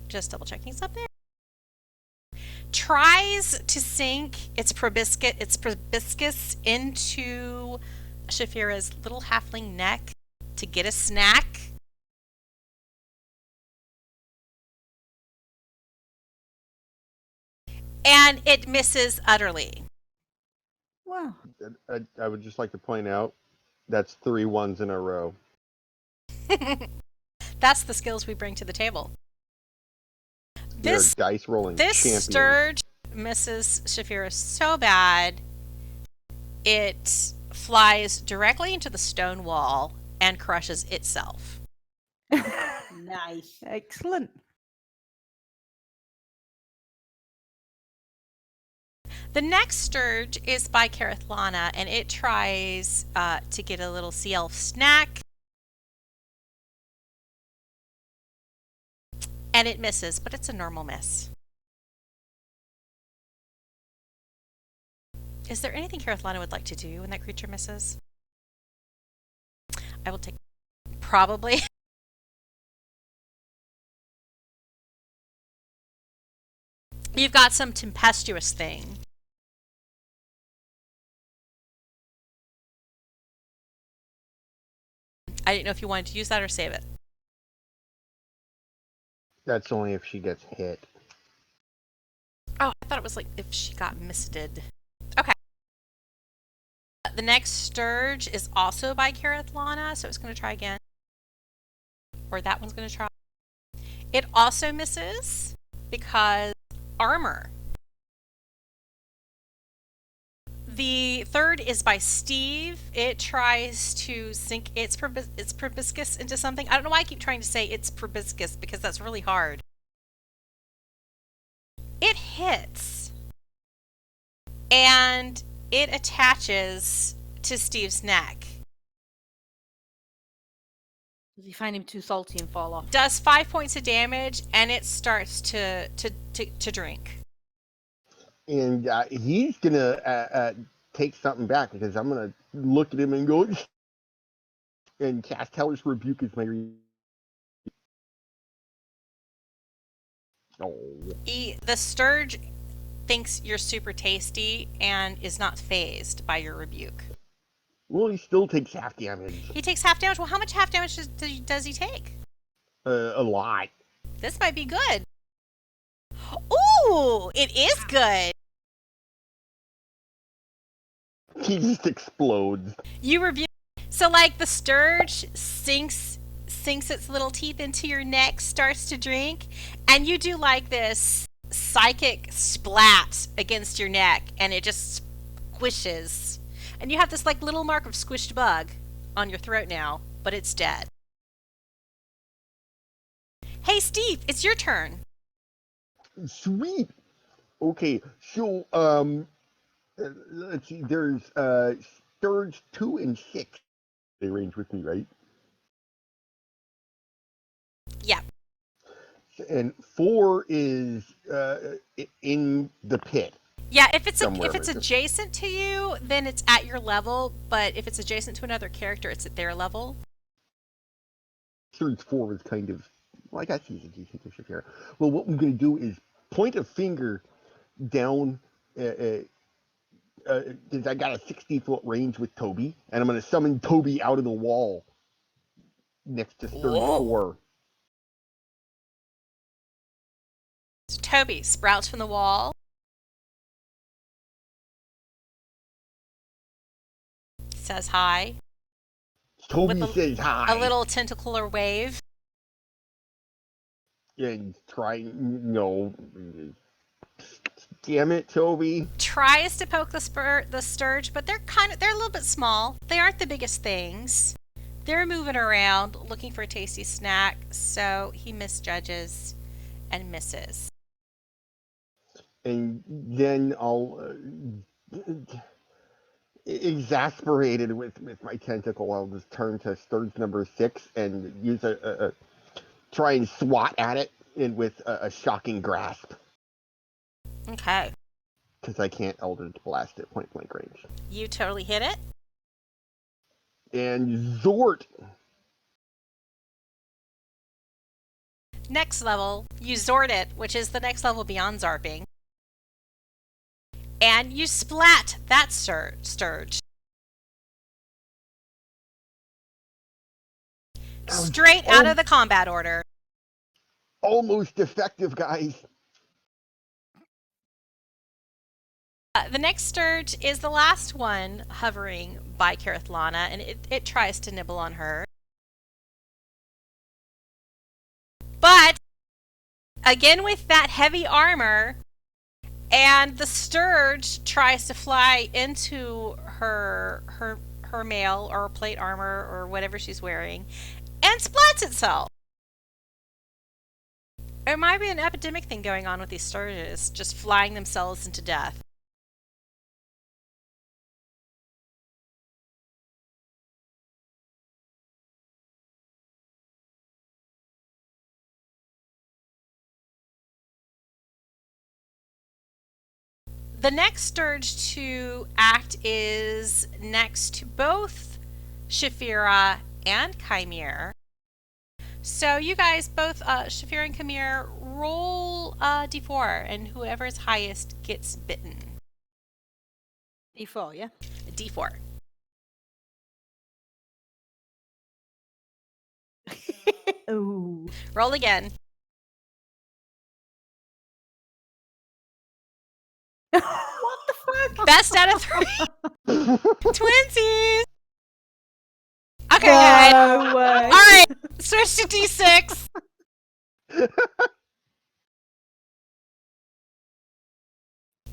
just double checking something. Tries to sink its proboscis into Shafira's little halfling neck to get a snack. And it misses utterly. Wow. I would just like to point out that's 3 1s in a row. That's the skills we bring to the table. They're dice rolling This champions. Sturge misses Shafira so bad, it flies directly into the stone wall and crushes itself. Nice. Excellent. The next Sturge is by Carathlana, and it tries to get a little sea elf snack. And it misses, but it's a normal miss. Is there anything Carathlana would like to do when that creature misses? I will take... Probably. You've got some tempestuous thing. I didn't know if you wanted to use that or save it. That's only if she gets hit. Oh, I thought it was like if she got misted. Okay. The next Sturge is also by Carathlana, so it's going to try again. Or that one's going to try. It also misses because armor. The third is by Stiiv. It tries to sink its proboscis into something. I don't know why I keep trying to say its proboscis because that's really hard. It hits. And it attaches to Steve's neck. Does he find him too salty and fall off? Does 5 points of damage, and it starts to drink. And he's going to take something back because I'm going to look at him and go and cast Hellish Rebuke as my... Oh. The Sturge thinks you're super tasty and is not phased by your rebuke. Well, he still takes half damage. He takes half damage. Well, how much half damage does he take? A lot. This might be good. Ooh, it is good. He just explodes. You rebuke. So, like, the Sturge sinks its little teeth into your neck, starts to drink, and you do like this psychic splat against your neck, and it just squishes. And you have this like little mark of squished bug on your throat now, but it's dead. Hey, Steve, it's your turn. Sweet. Okay, so let's see. There's Sturge 2 and 6. They range with me, right? Yeah. And 4 is in the pit. Yeah, if it's somewhere if it's like this. adjacent to you, then it's at your level. But if it's adjacent to another character, it's at their level. Sturge 4 is kind of, well, I guess he's adjacent to Shafira. Well, what I'm going to do is point a finger down, because I got a 60-foot range with Toby, and I'm going to summon Toby out of the wall next to Sturge 4. So Toby sprouts from the wall. says hi. Toby With says hi. A little tentacular wave. And no. Damn it, Toby. Tries to poke the sturge, but they're a little bit small. They aren't the biggest things. They're moving around looking for a tasty snack, so he misjudges and misses. And then I'll, exasperated with my tentacle, I'll just turn to sturge number 6 and use try and swat at it with a shocking grasp. Okay. Because I can't Eldritch Blast at point blank range. You totally hit it. And Zort! Next level, you Zort it, which is the next level beyond Zarping. And you splat that sturge. Straight out of the combat order. Almost effective, guys. The next sturge is the last one hovering by Carathlana, and it tries to nibble on her. But, again with that heavy armor, and the sturge tries to fly into her mail or plate armor or whatever she's wearing, and splats itself. There might be an epidemic thing going on with these sturges, just flying themselves into death. The next sturge to act is next to both Shafira and Kymir. So you guys, both Shafira and Kymir, roll d4, and whoever is highest gets bitten. D4, yeah? D4. Oh. Roll again. What the fuck? Best out of 3. Twinsies! Okay, No good. way. Alright, switch to D6.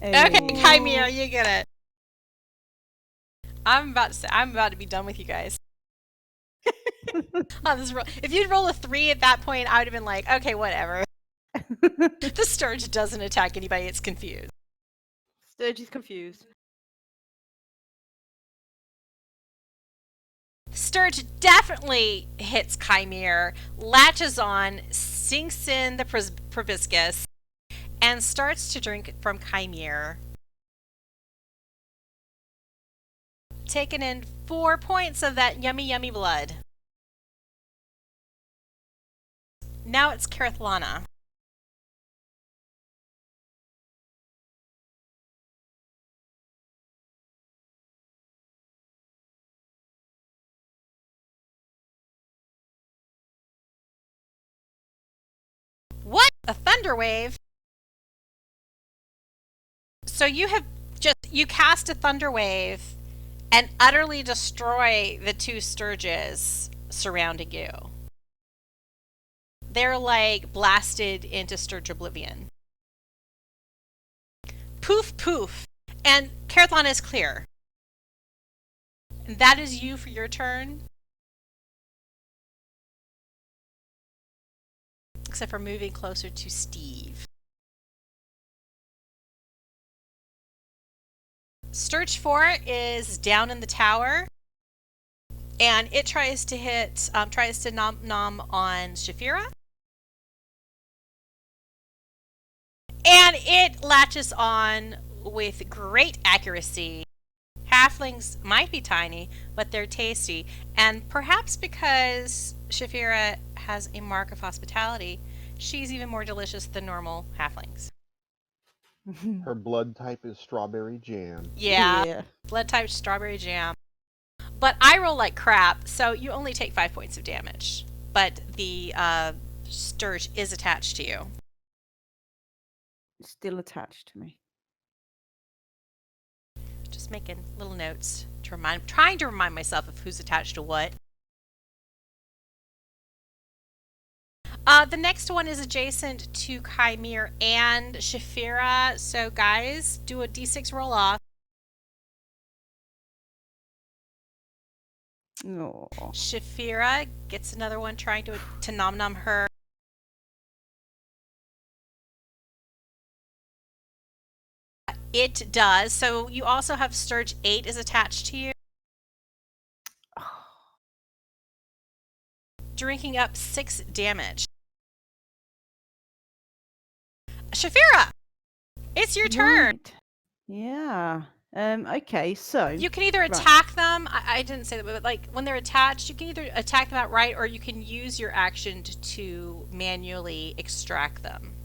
Okay, Kymir, you get it. I'm about to be done with you guys. If you'd roll a 3 at that point, I would have been like, okay, whatever. The sturge doesn't attack anybody, it's confused. Sturge is confused. Sturge definitely hits Kymir, latches on, sinks in the proboscis, and starts to drink from Kymir. Taking in 4 points of that yummy, yummy blood. Now it's Carathlana. What? A thunder wave? So you cast a thunder wave and utterly destroy the 2 sturges surrounding you. They're like blasted into sturge oblivion. Poof, poof. And Carathlana is clear. And that is you for your turn. Except for moving closer to Stiiv. Sturge 4 is down in the tower, and it tries to nom on Shafira. And it latches on with great accuracy. Halflings might be tiny, but they're tasty. And perhaps because Shafira has a mark of hospitality, she's even more delicious than normal halflings. Her blood type is strawberry jam. Yeah. Blood type strawberry jam. But I roll like crap, so you only take 5 points of damage. But the sturge is attached to you. Still attached to me. Just making little notes, trying to remind myself of who's attached to what. The next one is adjacent to Kymir and Shafira. So guys, do a d6 roll off. Oh. Shafira gets another one trying to nom her. It does. So you also have Sturge 8 is attached to you. Drinking up 6 damage. Shafira, it's your turn. Right. Yeah. Okay, so You can either attack them. I didn't say that, but like when they're attached, you can either attack them outright, or you can use your action to manually extract them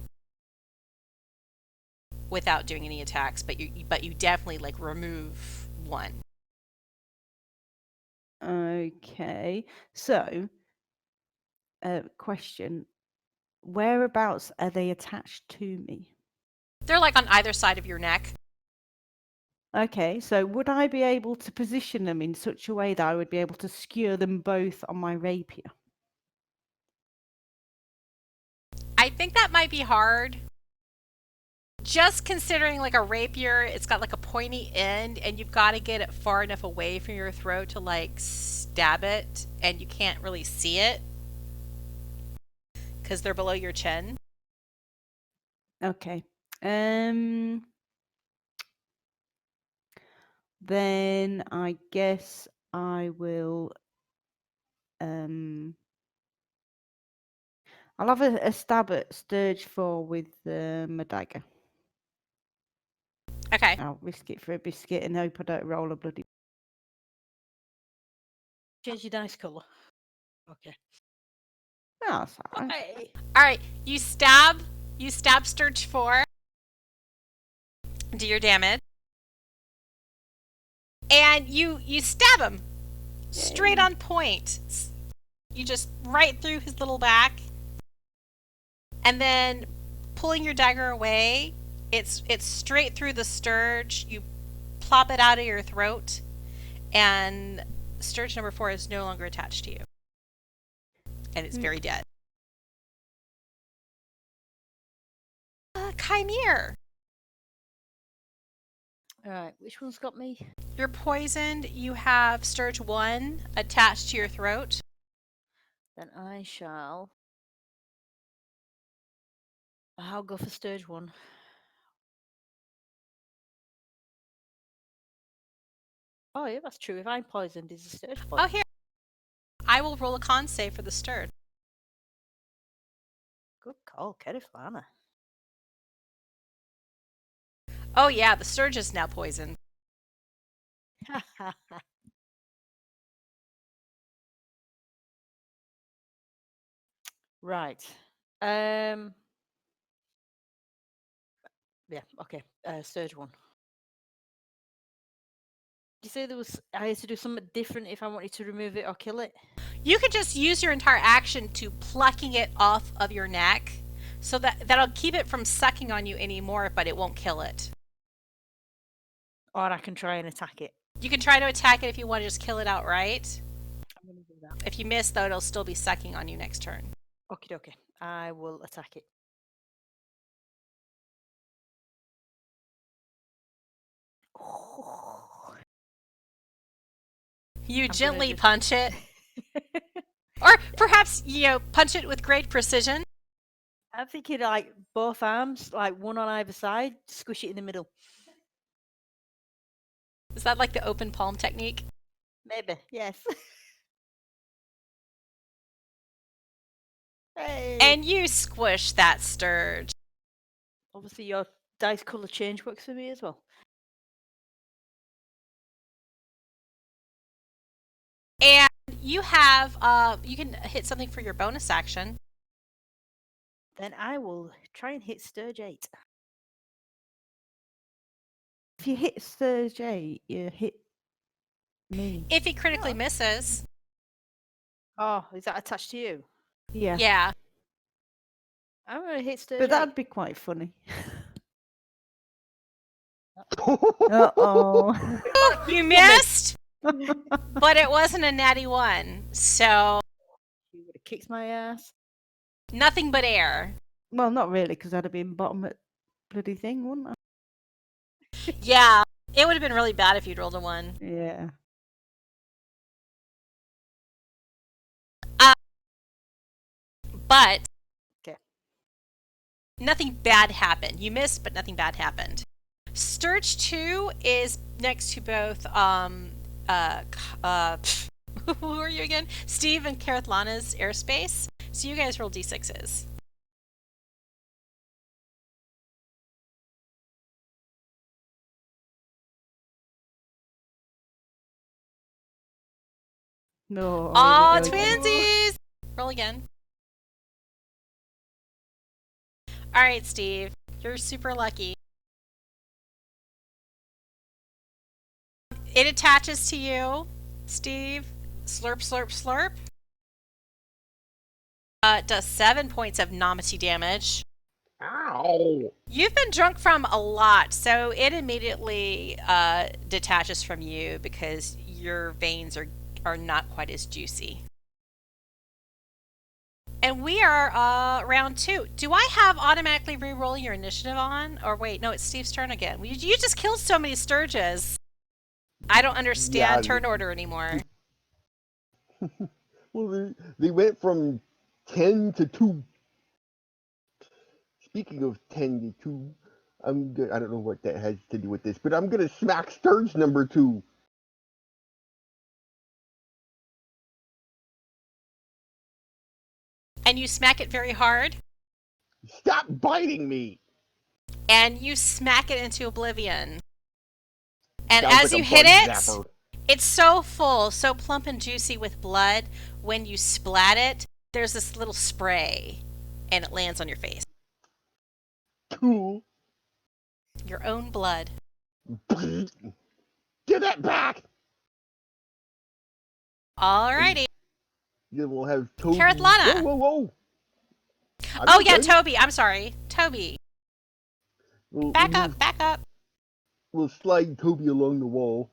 without doing any attacks. But you definitely like remove one. Okay. So question. Whereabouts are they attached to me? They're like on either side of your neck. Okay, so would I be able to position them in such a way that I would be able to skewer them both on my rapier? I think that might be hard. Just considering like a rapier, it's got like a pointy end, and you've got to get it far enough away from your throat to like stab it, and you can't really see it because they're below your chin. Okay. Then I guess I will. I'll have a stab at Sturge 4 with my dagger. Okay. I'll risk it for a biscuit and hope I don't roll a bloody. Change your dice colour. Okay. Oh, that's all right. Okay. All right. You stab Sturge 4. Do your damage. And you stab him straight on point. You just right through his little back. And then pulling your dagger away, it's straight through the Sturge. You plop it out of your throat, and Sturge number 4 is no longer attached to you. And it's very dead. Kymir. All right. Which one's got me? You're poisoned. You have Sturge 1 attached to your throat. Then I shall. I'll go for Sturge 1. Oh yeah, that's true. If I'm poisoned, is the Sturge poisoned? Oh, here. I will roll a con save for the Sturge. Good call, Keriflana. Oh yeah, the Sturge is now poisoned. Right. Yeah. Okay. Sturge 1. Did you say I had to do something different if I wanted to remove it or kill it? You could just use your entire action to plucking it off of your neck, so that'll keep it from sucking on you anymore, but it won't kill it. Or I can try and attack it. You can try to attack it if you want to just kill it outright. I'm going to do that. If you miss, though, it'll still be sucking on you next turn. Okie dokie. I will attack it. You I'm gently gonna punch it. Or perhaps, punch it with great precision. I'm thinking like both arms, like one on either side, squish it in the middle. Is that like the open palm technique? Maybe, yes. Hey. And you squish that Sturge. Obviously your dice colour change works for me as well. And you have, you can hit something for your bonus action. Then I will try and hit Sturge 8. If you hit Sturge 8, you hit me. If he critically misses. Oh, is that attached to you? Yeah. Yeah. I'm going to hit Sturge But 8. that'd be quite funny. Uh-oh. You missed? But it wasn't a natty 1, so You would have kicked my ass. nothing but air. Well, not really, because I'd have been bottom at bloody thing, wouldn't I? Yeah, it would have been really bad if you'd rolled a 1. Yeah. But Okay. nothing bad happened. You missed, but nothing bad happened. Sturge 2 is next to both who are you again? Stiiv and Kymir airspace. So you guys roll d6s. No. Aw, here we go again. twinsies! Roll again. Alright, Stiiv. You're super lucky. It attaches to you, Stiiv. Slurp, slurp, slurp. It does 7 points of nominty damage. Ow! You've been drunk from a lot, so it immediately detaches from you because your veins are not quite as juicy. And we are round 2. Do I have automatically re-roll your initiative on? Or wait, no, it's Steve's turn again. You just killed so many Sturges. I don't understand turn order anymore. Well, they went from 10 to 2. Speaking of 10 to 2, I don't know what that has to do with this, but I'm gonna smack Sturge number 2. And you smack it very hard. Stop biting me! And you smack it into oblivion. And Sounds as like you a hit bug it, zapper. it's so full, so plump and juicy with blood. When you splat it, there's this little spray, and it lands on your face. Cool. Your own blood. Give that back! Alrighty. Then we'll have Toby. Carathana. Whoa, whoa, whoa! Oh yeah, Toby. I'm sorry. Toby. Back up, back up. We'll slide Toby along the wall.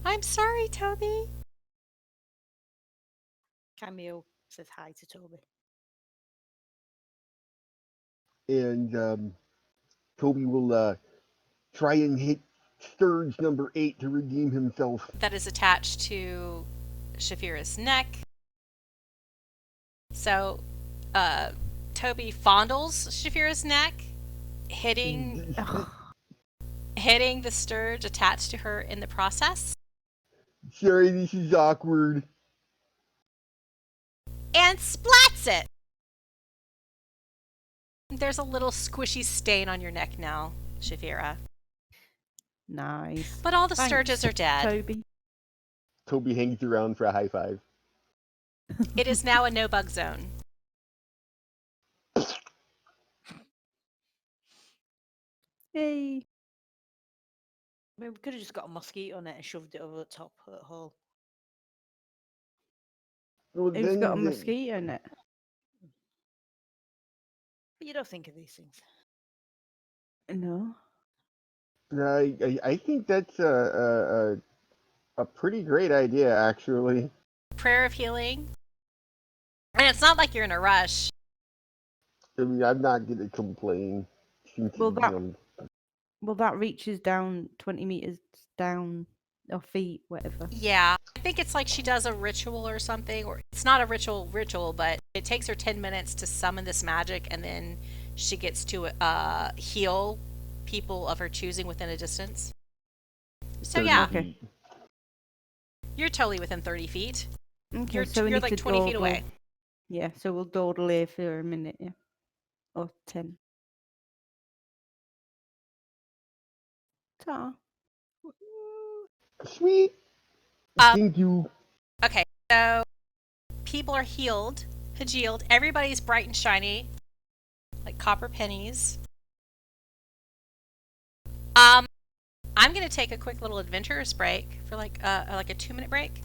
I'm sorry, Toby. Camille says hi to Toby. And Toby will try and hit Sturge number 8 to redeem himself. That is attached to Shafira's neck. So, Toby fondles Shafira's neck, hitting the Sturge attached to her in the process. Sorry, this is awkward. And splats it! There's a little squishy stain on your neck now, Shafira. Nice. But all the Thanks, Sturges are dead. Toby. Toby hangs around for a high five. It is now a no-bug zone. Hey. I mean, we could have just got a mosquito net and shoved it over the top of that hole. Well, Who's got a mosquito net? But you don't think of these things. No. I think that's a pretty great idea, actually. Prayer of healing. And it's not like you're in a rush. I mean, I'm not going to complain. Well, that reaches down 20 meters down, or feet, whatever. Yeah. I think it's like she does a ritual or something, or it's not a ritual, but it takes her 10 minutes to summon this magic, and then she gets to heal people of her choosing within a distance. So yeah, Okay. you're totally within 30 feet. Okay, You're, so we you're need like to 20 feet dawdle. away. Yeah, so we'll dawdle here for a minute, yeah. Or 10. Ta. Sweet. Thank you. Okay, so people are healed, everybody's bright and shiny, like copper pennies. I'm gonna take a quick little adventurous break for like a 2-minute break.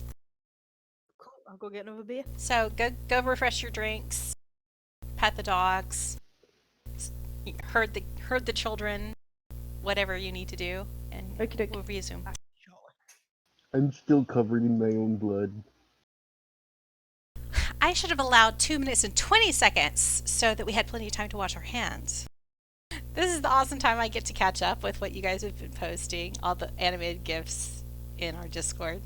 Cool. I'll go get another beer. So go refresh your drinks, pet the dogs, herd the children, whatever you need to do, and Okey-doke. we'll resume. I'm still covered in my own blood. I should have allowed 2 minutes and 20 seconds so that we had plenty of time to wash our hands. This is the awesome time I get to catch up with what you guys have been posting, all the animated GIFs in our Discord.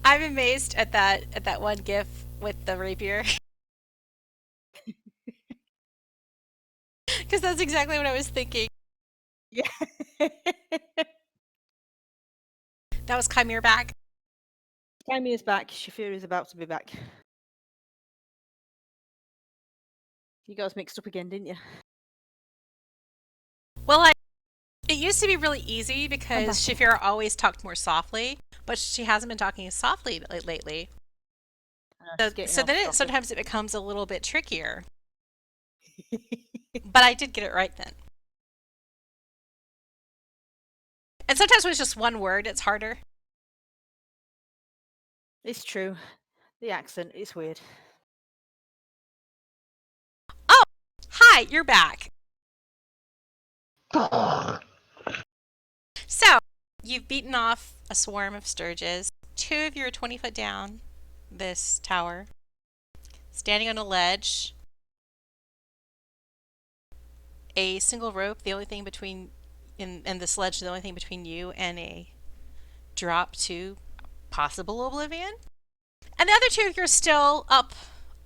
I'm amazed at that one GIF with the rapier. Because that's exactly what I was thinking. Yeah. That was Kymir back. Kymir is back. Shafir is about to be back. You got us mixed up again, didn't you? Well, it used to be really easy because Shafira always talked more softly, but she hasn't been talking as softly lately. So then sometimes it becomes a little bit trickier. But I did get it right then. And sometimes when it's just one word, it's harder. It's true. The accent is weird. Oh, hi, you're back. So, you've beaten off a swarm of sturges. 2 of you are 20 foot down this tower, standing on a ledge. A single rope, the only thing between, and the sledge, the only thing between you and a drop to possible oblivion. And the other 2 of you are still up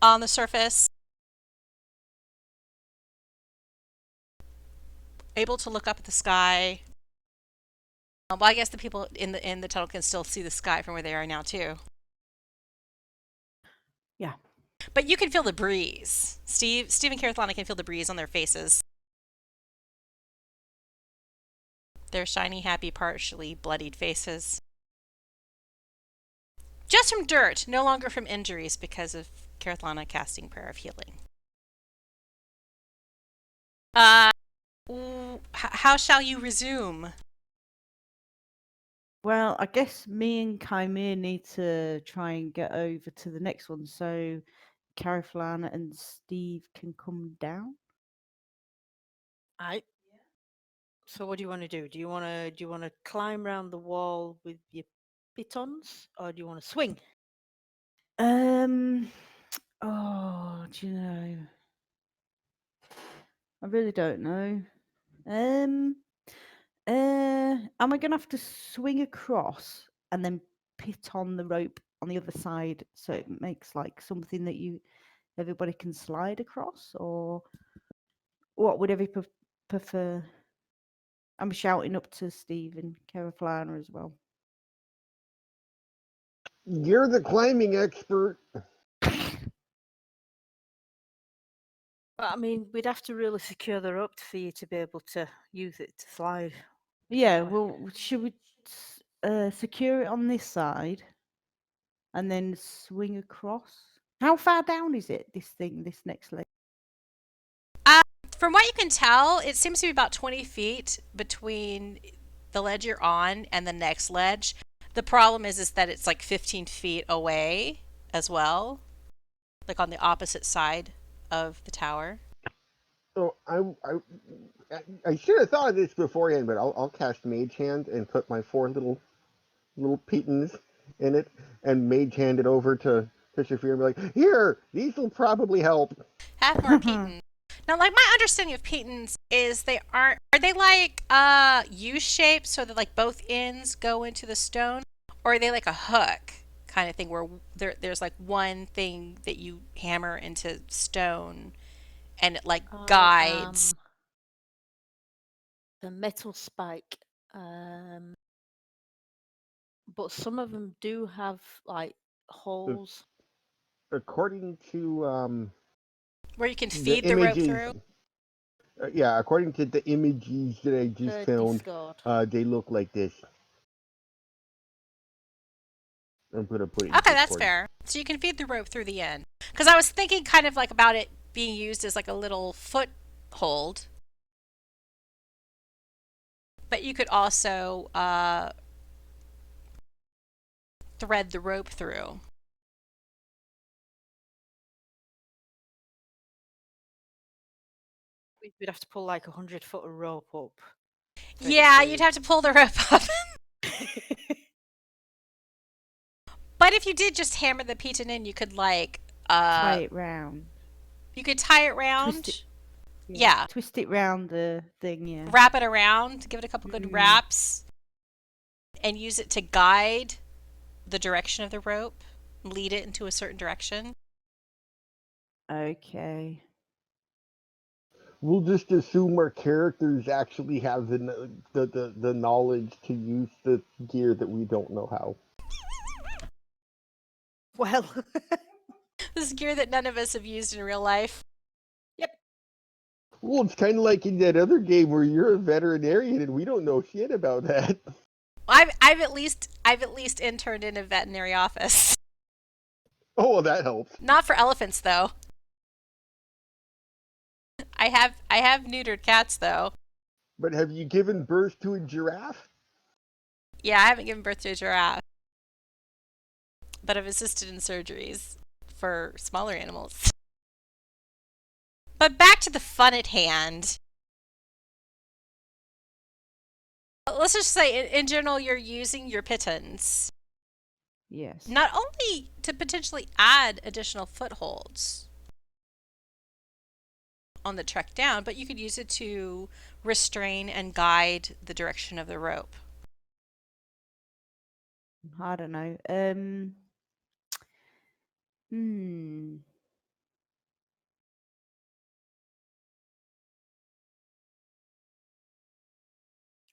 on the surface, able to look up at the sky. Well, I guess the people in the tunnel can still see the sky from where they are now too. Yeah. But you can feel the breeze. Stiiv and Kymir can feel the breeze on their faces. Their shiny, happy, partially bloodied faces. Just from dirt, no longer from injuries because of Karathana casting Prayer of Healing. How shall you resume? Well, I guess me and Kymir need to try and get over to the next one so Caraflan and Stiiv can come down. Right. So what do you want to do? Do you want to climb around the wall with your pitons, or do you want to swing? Oh, do you know? I really don't know. Am I gonna have to swing across and then pit on the rope on the other side so it makes like something that everybody can slide across, or what would everybody prefer? I'm shouting up to Stiiv and Caraflana as well. You're the climbing expert. I mean, we'd have to really secure the rope for you to be able to use it to slide. Yeah, well, should we secure it on this side and then swing across? How far down is it, this next leg? From what you can tell, it seems to be about 20 feet between the ledge you're on and the next ledge. The problem is that it's like 15 feet away as well, like on the opposite side of the tower. So I should have thought of this beforehand, but I'll cast Mage Hand and put my 4 little pitons in it and Mage Hand it over to Shafir and be like, here, these will probably help. Have more pitons. Now, like, my understanding of pitons is are they like U-shaped so that like both ends go into the stone, or are they like a hook kind of thing where there's like one thing that you hammer into stone and it like guides? The metal spike, but some of them do have like holes. According to where you can feed the rope through? Yeah, according to the images that I just found, they look like this. I'm gonna put it. Okay, that's fair. So you can feed the rope through the end. Because I was thinking kind of like about it being used as like a little foothold. But you could also thread the rope through. We'd have to pull like 100 foot of rope up. Yeah, you'd have to pull the rope up. But if you did just hammer the piton in, you could like Tie it round. you could tie it round. Twist it. Yeah. Twist it round the thing, yeah. Wrap it around, give it a couple good wraps, and use it to guide the direction of the rope, lead it into a certain direction. Okay. We'll just assume our characters actually have the knowledge to use the gear that we don't know how. Well, This is gear that none of us have used in real life. Well, it's kind of like in that other game where you're a veterinarian and we don't know shit about that. I've at least interned in a veterinary office. Oh, well, that helps. Not for elephants though. I have neutered cats though. But have you given birth to a giraffe? Yeah, I haven't given birth to a giraffe. But I've assisted in surgeries for smaller animals. But back to the fun at hand. Let's just say, in general, you're using your pitons. Yes. Not only to potentially add additional footholds on the trek down, but you could use it to restrain and guide the direction of the rope. I don't know.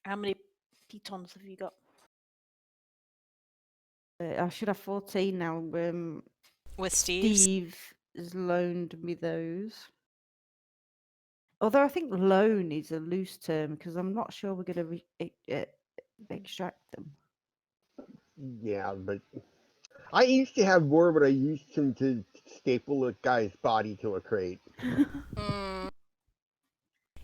how many pitons have you got? I should have 14 now. With Steve's? Steve has loaned me those. Although I think loan is a loose term because I'm not sure we're going to extract them. Yeah, but I used to have more, but I used them to staple a guy's body to a crate.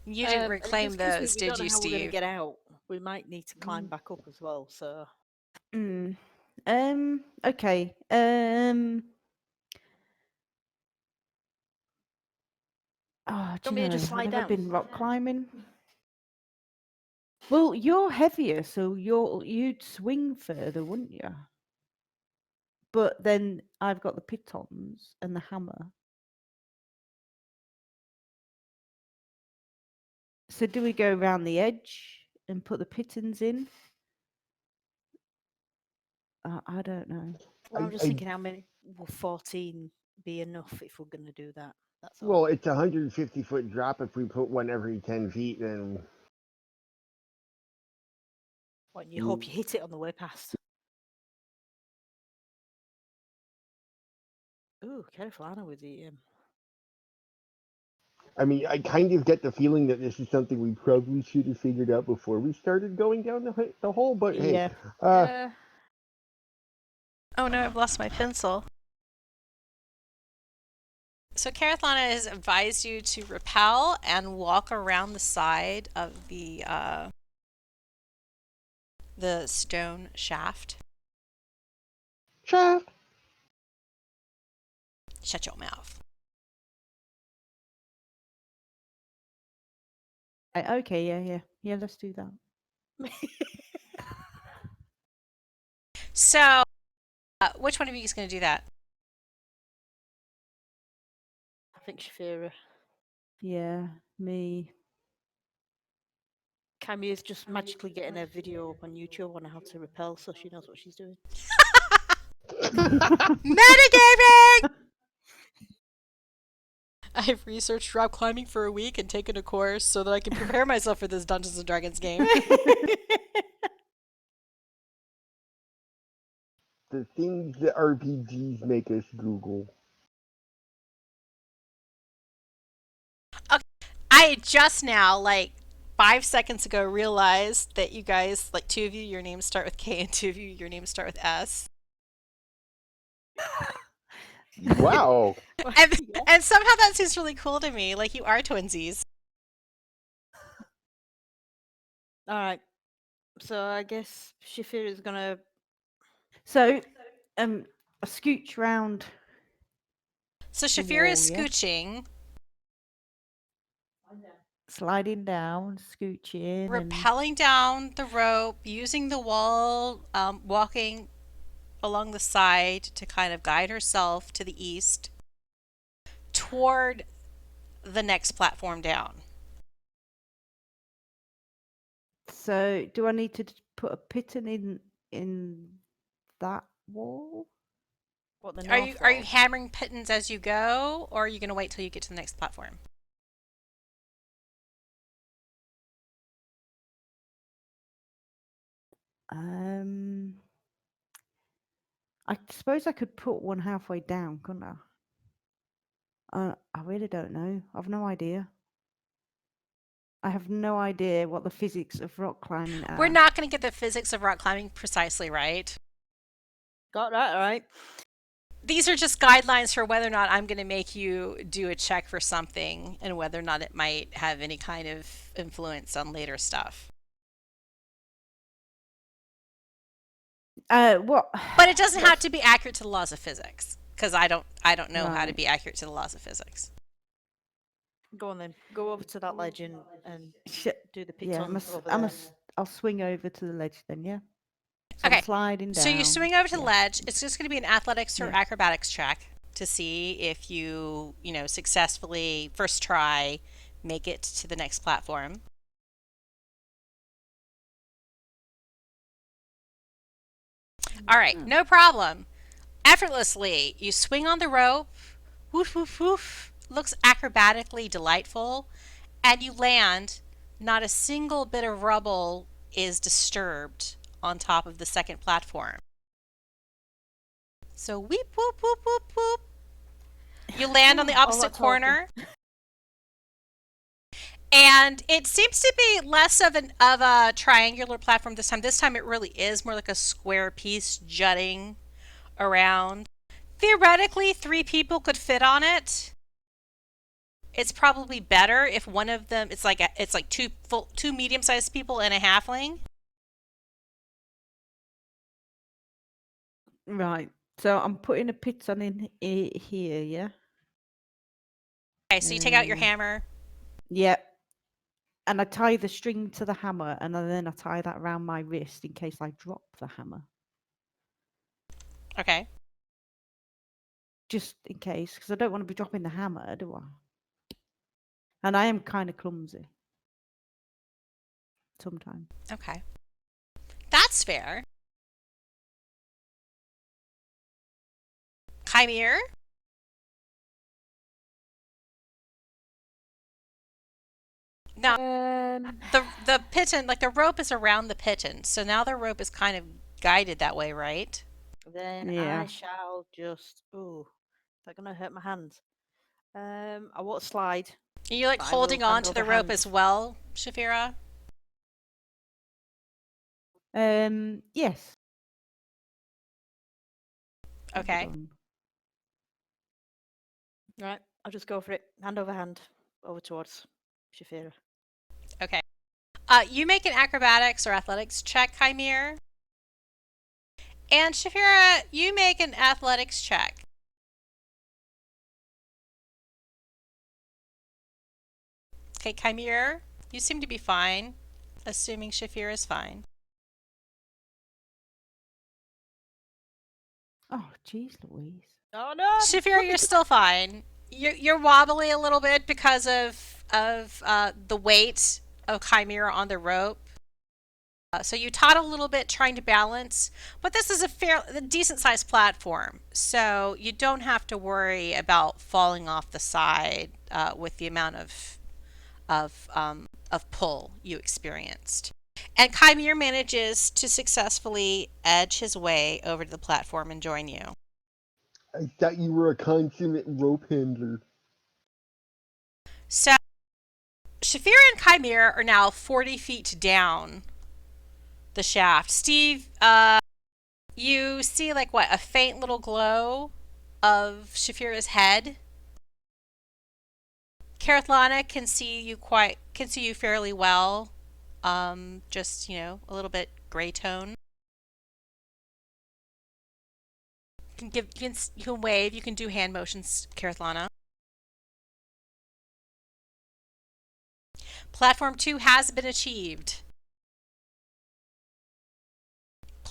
You didn't reclaim just 'cause those, we did don't know you, how we're gonna Steve? get out. We might need to climb back up as well. So. Okay. Oh, do Want you me to know, just slide I've never down? been rock climbing. Well, you're heavier, so you'd swing further, wouldn't you? But then I've got the pitons and the hammer. So do we go around the edge and put the pitons in? I don't know. Well, I'm just thinking how many will 14 be enough if we're going to do that? That's all. Well, it's a 150-foot drop if we put one every 10 feet, then... Well, you hope you hit it on the way past. Ooh, careful, Anna, with the... I mean, I kind of get the feeling that this is something we probably should have figured out before we started going down the hole, but hey. Yeah. Oh no, I've lost my pencil. So Carathana has advised you to rappel and walk around the side of the stone shaft. Shaft! Shut your mouth. Okay, yeah, let's do that. So, which one of you is going to do that? I think Shafira. Yeah, me. Kymir's just magically getting a video up on YouTube on how to rappel, so she knows what she's doing. Metagaming! I've researched rock climbing for a week and taken a course so that I can prepare myself for this Dungeons & Dragons game. The things that RPGs make us Google. Okay, I just now, like 5 seconds ago, realized that you guys, like 2 of you, your names start with K and 2 of you, your names start with S. Wow. And somehow that seems really cool to me, like you are twinsies. All right. So I guess Shafira's gonna. So, a scooch round. So The Shafira is wall, yeah? scooching, Sliding down, scooching, and rappelling down the rope, using the wall, walking along the side to kind of guide herself to the east toward the next platform down. So, do I need to put a piton in that wall? What the Are north you wall? hammering pitons as you go, or are you going to wait till you get to the next platform? I suppose I could put one halfway down, couldn't I? I really don't know. I've no idea. I have no idea what the physics of rock climbing are. We're not going to get the physics of rock climbing precisely right. Got that right. These are just guidelines for whether or not I'm going to make you do a check for something and whether or not it might have any kind of influence on later stuff. What? But it doesn't have to be accurate to the laws of physics, because I don't know how to Right. be accurate to the laws of physics. Go on then. Go over to that ledge and do the Yeah, piton over there. I'll swing over to the ledge then. Yeah. So Okay. I'm sliding down. So you swing over to the Yeah. ledge. It's just going to be an athletics or Yeah. acrobatics check to see if you successfully, first try, make it to the next platform. All right, no problem. Effortlessly, you swing on the rope. Woof, woof, woof. Looks acrobatically delightful. And you land. Not a single bit of rubble is disturbed on top of the second platform. So weep, whoop, whoop, whoop, whoop. You land on the opposite corner. And it seems to be less of a triangular platform this time. This time it really is more like a square piece jutting around. Theoretically, 3 people could fit on it. It's probably better if one of them, it's like two medium-sized people and a halfling. Right. So I'm putting a piton in here. Yeah. Okay, so you take out your hammer. Yep. And I tie the string to the hammer, and then I tie that around my wrist in case I drop the hammer. Okay. Just in case, because I don't want to be dropping the hammer, do I? And I am kind of clumsy. Sometimes. Okay. That's fair. Kymir? Now, the piton, like the rope is around the piton, so now the rope is kind of guided that way, right? Then Yeah. I shall just. Ooh, is that gonna hurt my hands? I won't slide. Are you like But I holding will on hand to the over rope hand. as well, Shafira? Yes. Okay. Hold on. Right, I'll just go for it. Hand over hand, over towards Shafira. Okay. You make an acrobatics or athletics check, Kymir. And Shafira, you make an athletics check. Okay, Kymir, you seem to be fine, assuming Shafira is fine. Oh, jeez, Louise. Oh no! Shafira, you're still fine. You're wobbly a little bit because of the weight of Chimera on the rope. So you toddle a little bit trying to balance, but this is a decent sized platform, so you don't have to worry about falling off the side with the amount of pull you experienced. And Chimera manages to successfully edge his way over to the platform and join you. I thought you were a consummate rope handler. So Shafira and Chimera are now 40 feet down the shaft. Stiiv, you see like what, a faint little glow of Shafira's head. Karathlana can see you fairly well. Just, a little bit gray tone. You can wave, you can do hand motions, Karathlana. Platform 2 has been achieved.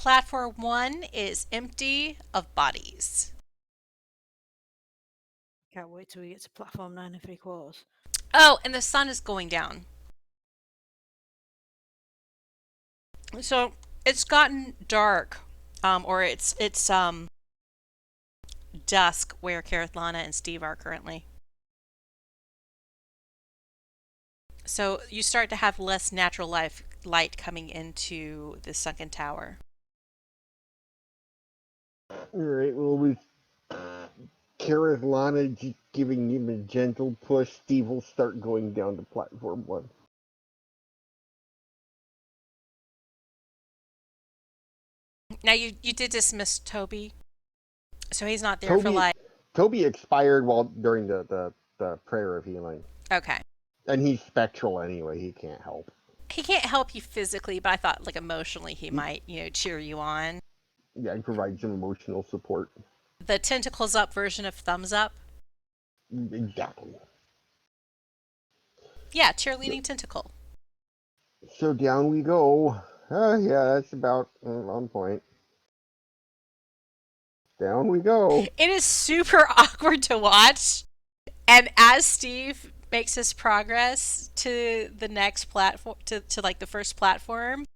platform 1 is empty of bodies. Can't wait till we get to platform 9 3/4. Oh, and the sun is going down. So it's gotten dark, or it's dusk where Carathlana and Stiiv are currently. So you start to have less natural light coming into the sunken tower. Alright, well, with Carathlana giving him a gentle push, Steve will start going down to platform 1. Now you did dismiss Toby, so he's not there for like. Toby expired during the prayer of healing. Okay. And he's spectral anyway, he can't help. He can't help you physically, but I thought like emotionally he might, cheer you on. Yeah, he provides some emotional support. The tentacles up version of thumbs up. Exactly. Yeah, cheerleading tentacle. So down we go. Yeah, that's about on point. Down we go. It is super awkward to watch. And as Stiiv makes his progress to the next platform, to like the first platform,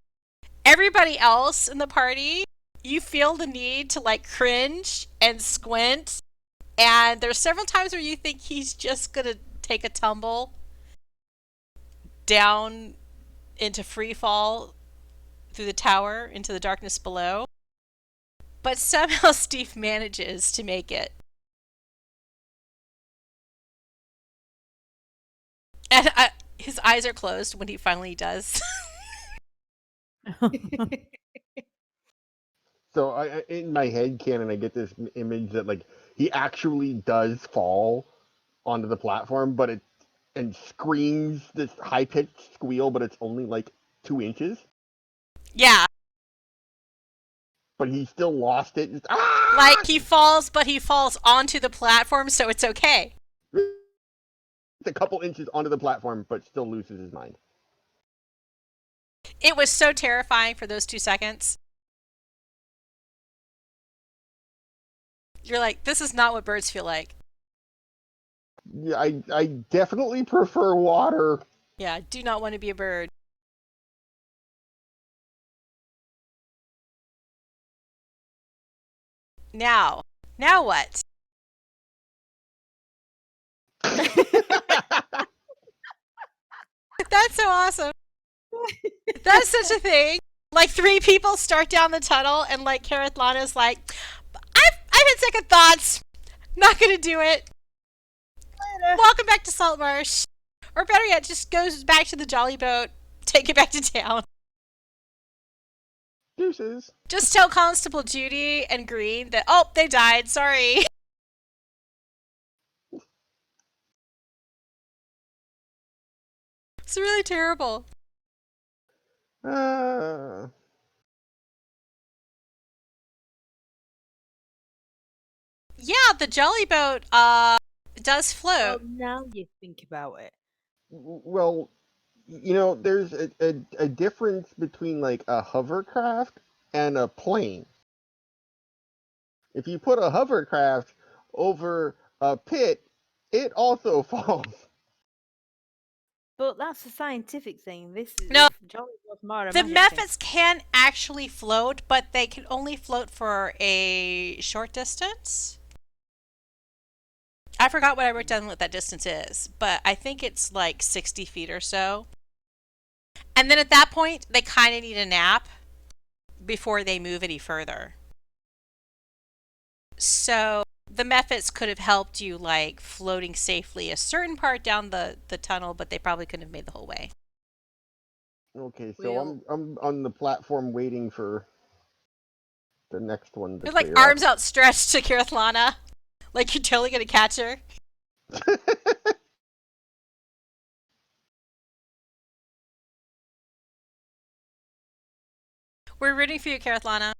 everybody else in the party, you feel the need to like cringe and squint. And there's several times where you think he's just going to take a tumble down into free fall through the tower into the darkness below. But somehow Stiiv manages to make it. And his eyes are closed when he finally does. So in my head canon, I get this image that like he actually does fall onto the platform, and screams this high pitched squeal, but it's only like 2 inches. Yeah. But he still lost it. Just, ah! Like he falls, but he falls onto the platform, so it's okay. It's a couple inches onto the platform, but still loses his mind. It was so terrifying for those 2 seconds. You're like, this is not what birds feel like. Yeah, I definitely prefer water. Yeah, I do not want to be a bird. Now what? That's so awesome. That's such a thing. Like 3 people start down the tunnel, and like Carathlana's like, I've had second thoughts. Not gonna do it. Later. Welcome back to Saltmarsh. Or better yet, just goes back to the jolly boat. Take it back to town. Deuces. Just tell Constable Judy and Green that, they died. Sorry. It's really terrible. Yeah, the jolly boat does float. Oh, now you think about it. Well, there's a difference between like a hovercraft and a plane. If you put a hovercraft over a pit, it also falls. But that's a scientific thing. This is No. Jolly was more The Mephits can actually float, but they can only float for a short distance. I forgot what I wrote down what that distance is, but I think it's like 60 feet or so. And then at that point, they kind of need a nap before they move any further. So the Mephits could have helped you like floating safely a certain part down the tunnel, but they probably couldn't have made the whole way. Okay, so I'm on the platform waiting for the next one to You're like clear arms up. outstretched to Carathlana. Like you're totally gonna catch her. We're rooting for you, Carathlana.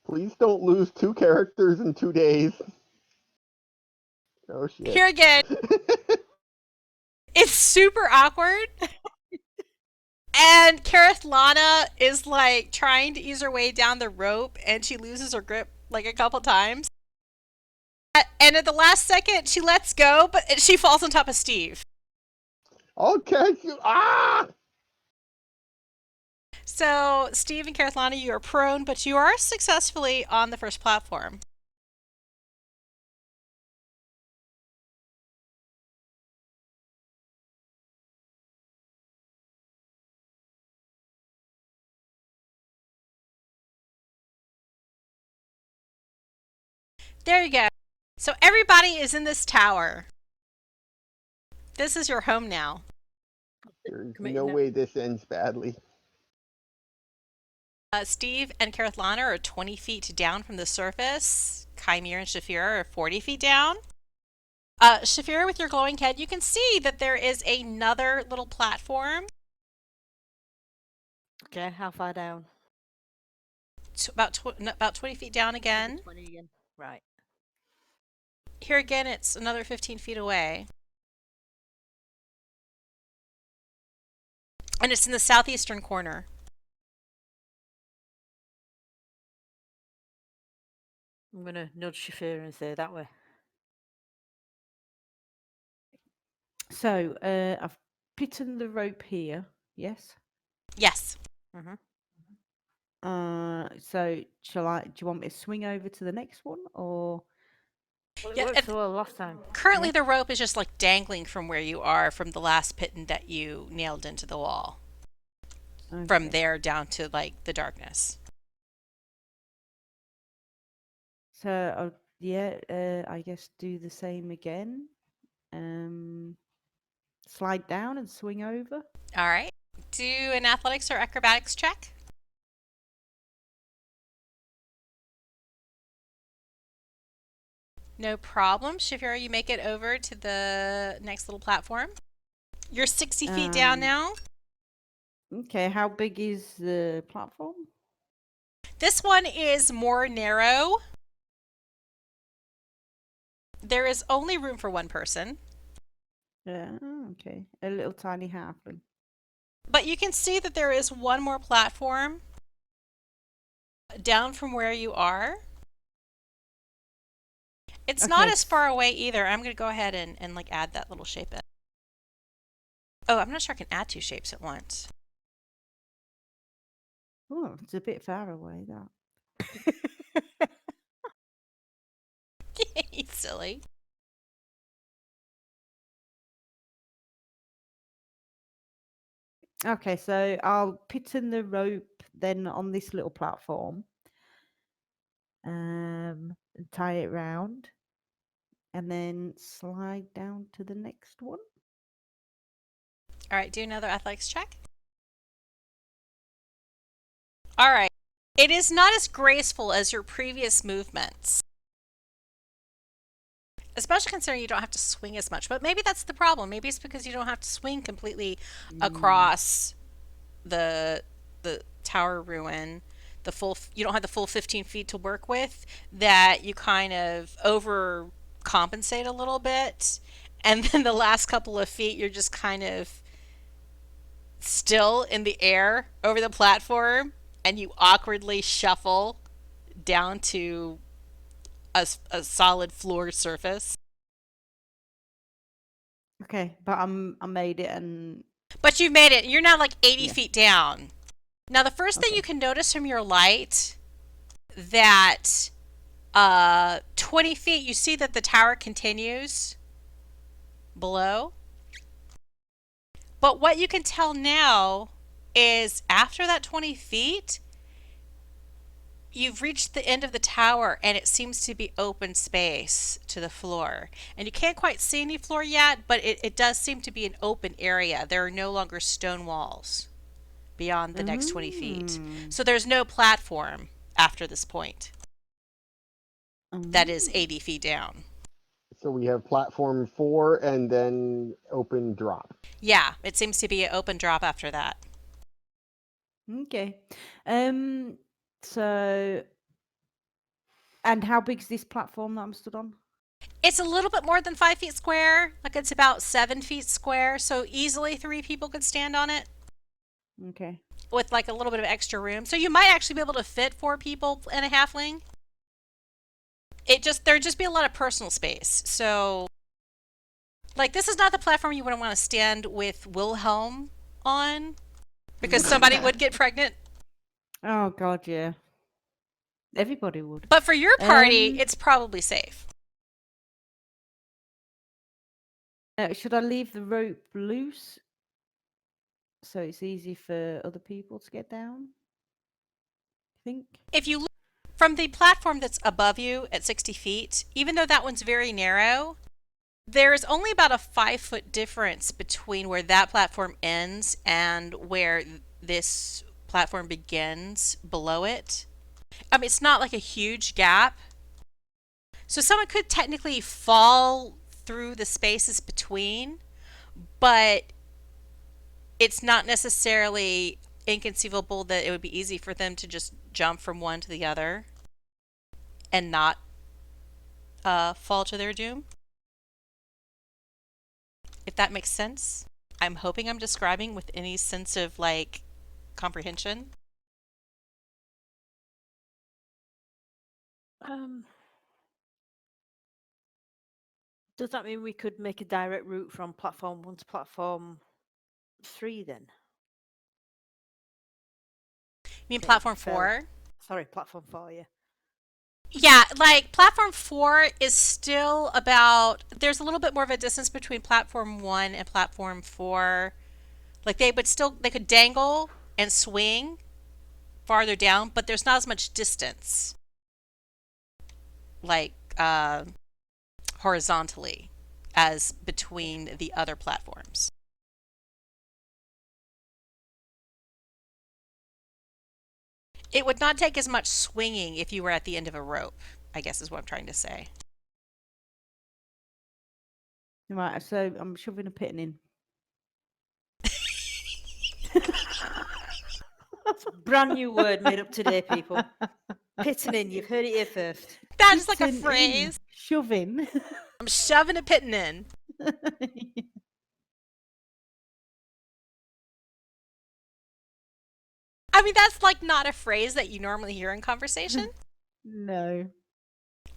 Please don't lose 2 characters in 2 days. Oh shit. Here again. It's super awkward And Kareth Lana is like trying to ease her way down the rope, and she loses her grip like a couple times. And at the last second, she lets go, but she falls on top of Stiiv. I'll catch you. Ah! So, Stiiv and Kareth Lana, you are prone, but you are successfully on the first platform. There you go. So everybody is in this tower. This is your home now. There's Committed no now. way this ends badly. Stiiv and Kareth Lana are 20 feet down from the surface. Kymir and Shafira are 40 feet down. Shafira, with your glowing head, you can see that there is another little platform. Okay, how far down? About 20 feet down again. 20 again. Right. Here again, it's another 15 feet away. And it's in the southeastern corner. I'm going to nudge Shafira and say that way. So I've pitted the rope here. Yes. Yes. So shall I? Do you want me to swing over to the next one, or? Well, it Yeah, worked so well last time. Currently, the rope is just like dangling from where you are from the last piton that you nailed into the wall. From Okay. there down to like the darkness. So yeah, I guess do the same again. Slide down and swing over. All right. Do an athletics or acrobatics check. No problem. Shafira, you make it over to the next little platform. You're 60 feet down now. Okay, how big is the platform? This one is more narrow. There is only room for one person. Yeah, okay. A little tiny halfling. But you can see that there is one more platform down from where you are. It's not Okay. as far away either. I'm going to go ahead and like add that little shape in. Oh, I'm not sure I can add two shapes at once. Oh, it's a bit far away, that. You silly. Okay, so I'll pin the rope then on this little platform. And tie it round. And then slide down to the next one. All right, do another athletics check. All right. It is not as graceful as your previous movements. Especially considering you don't have to swing as much. But maybe that's the problem. Maybe it's because you don't have to swing completely across the tower ruin. You don't have the full 15 feet to work with, that you kind of overcompensate a little bit. And then the last couple of feet, you're just kind of still in the air over the platform, and you awkwardly shuffle down to a solid floor surface. Okay, but I made it, and But you've made it. You're now like 80 Yeah. feet down. Now, the first thing Okay. you can notice from your light, that 20 feet, you see that the tower continues below. But what you can tell now is after that 20 feet, you've reached the end of the tower, and it seems to be open space to the floor. And you can't quite see any floor yet, but it does seem to be an open area. There are no longer stone walls beyond the next 20 feet. So there's no platform after this point that is 80 feet down. So we have platform 4 and then open drop. Yeah, it seems to be an open drop after that. Okay. So, and how big is this platform that I'm stood on? It's a little bit more than 5 feet square. Like, it's about 7 feet square, so easily 3 people could stand on it. Okay. with like a little bit of extra room. So you might actually be able to fit 4 people and a halfling. There'd just be a lot of personal space. So like this is not the platform you would want to stand with Wilhelm on because somebody would get pregnant. Oh God, yeah. Everybody would. But for your party, Um, it's probably safe. Should I leave the rope loose so it's easy for other people to get down? I think. If you look from the platform that's above you at 60 feet, even though that one's very narrow, there's only about a 5-foot difference between where that platform ends and where this platform begins below it. I mean, it's not like a huge gap. So someone could technically fall through the spaces between, but it's not necessarily inconceivable that it would be easy for them to just jump from one to the other and not fall to their doom. If that makes sense. I'm hoping I'm describing with any sense of like comprehension. Does that mean we could make a direct route from platform 1 to platform 3 then? You mean Okay, platform fair. 4? Sorry, platform 4, yeah. Yeah, like platform 4 is still about, there's a little bit more of a distance between platform 1 and platform 4. Like they could dangle and swing farther down, but there's not as much distance like horizontally as between the other platforms. It would not take as much swinging if you were at the end of a rope, I guess is what I'm trying to say. Right, so I'm shoving a pitting in. That's a brand new word made up today, people. Pitting in, you've heard it here first. That is like a Pitting in, phrase. shoving. I'm shoving a pitting in. I mean, that's like not a phrase that you normally hear in conversation. No.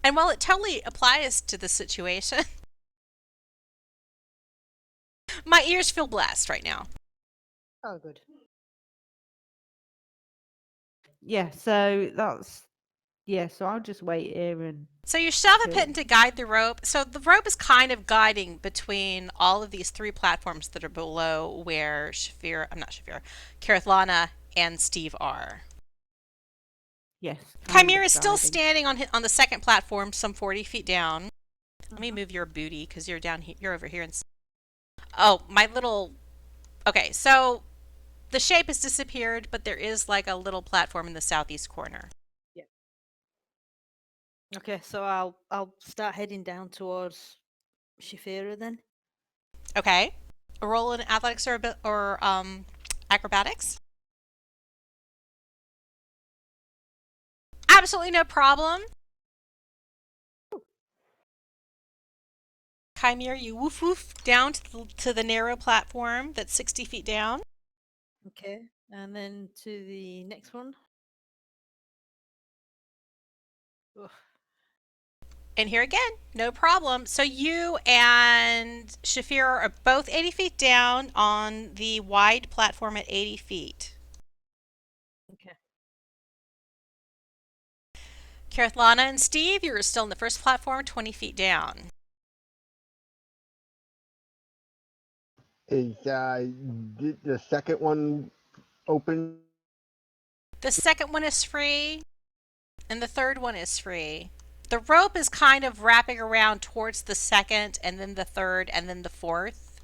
And while it totally applies to the situation, my ears feel blessed right now. Oh, good. Yeah, so so I'll just wait here and So you shove a pit in to guide the rope. So the rope is kind of guiding between all of these 3 platforms that are below where Karathlana and Stiiv are. yes. Kymir is still standing on the second platform, some 40 feet down. Let me move your booty because you're down here. You're over here. Oh, my little. Okay, so the shape has disappeared, but there is like a little platform in the southeast corner. Yeah. Okay, so I'll start heading down towards Shafira then. Okay, roll in athletics or acrobatics. Absolutely no problem. Kymir, you woof woof down to the narrow platform that's 60 feet down. Okay, and then to the next one. Ugh. And here again, no problem. So you and Shafir are both 80 feet down on the wide platform at 80 feet. Okay. Karathlana and Stiiv, you're still on the first platform, 20 feet down. Is the second one open? The second one is free, and the third one is free. The rope is kind of wrapping around towards the second, and then the third, and then the fourth.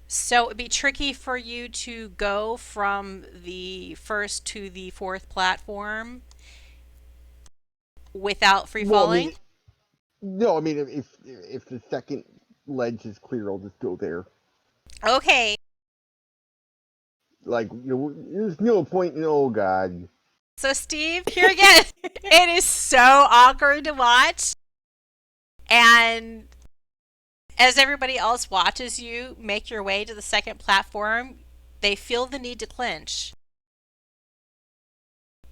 So it would be tricky for you to go from the first to the fourth platform without free falling. I mean, if the second ledge is clear, I'll just go there. Okay. Like, there's no point in, oh god. So Stiiv, here again, it is so awkward to watch. And as everybody else watches you make your way to the second platform, they feel the need to clinch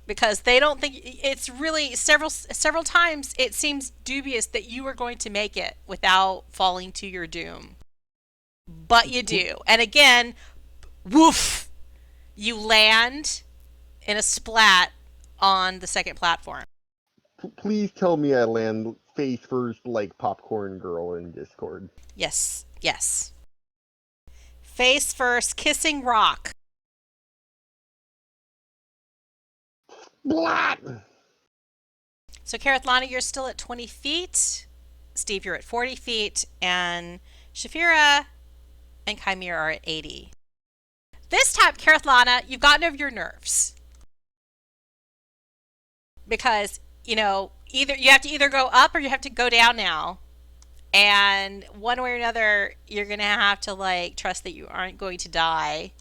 because they don't think it's really several times it seems dubious that you are going to make it without falling to your doom. But you do. And again, woof, you land in a splat on the second platform. Please tell me I land face first like Popcorn Girl in Discord. Yes, yes. Face first, kissing rock. Blat! So, Karathlana, you're still at 20 feet. Stiiv, you're at 40 feet. And Shafira and Kymir are at 80. This time, Karathlana, you've gotten over your nerves. Because, either you have to either go up or you have to go down now. And one way or another, you're going to have to, trust that you aren't going to die.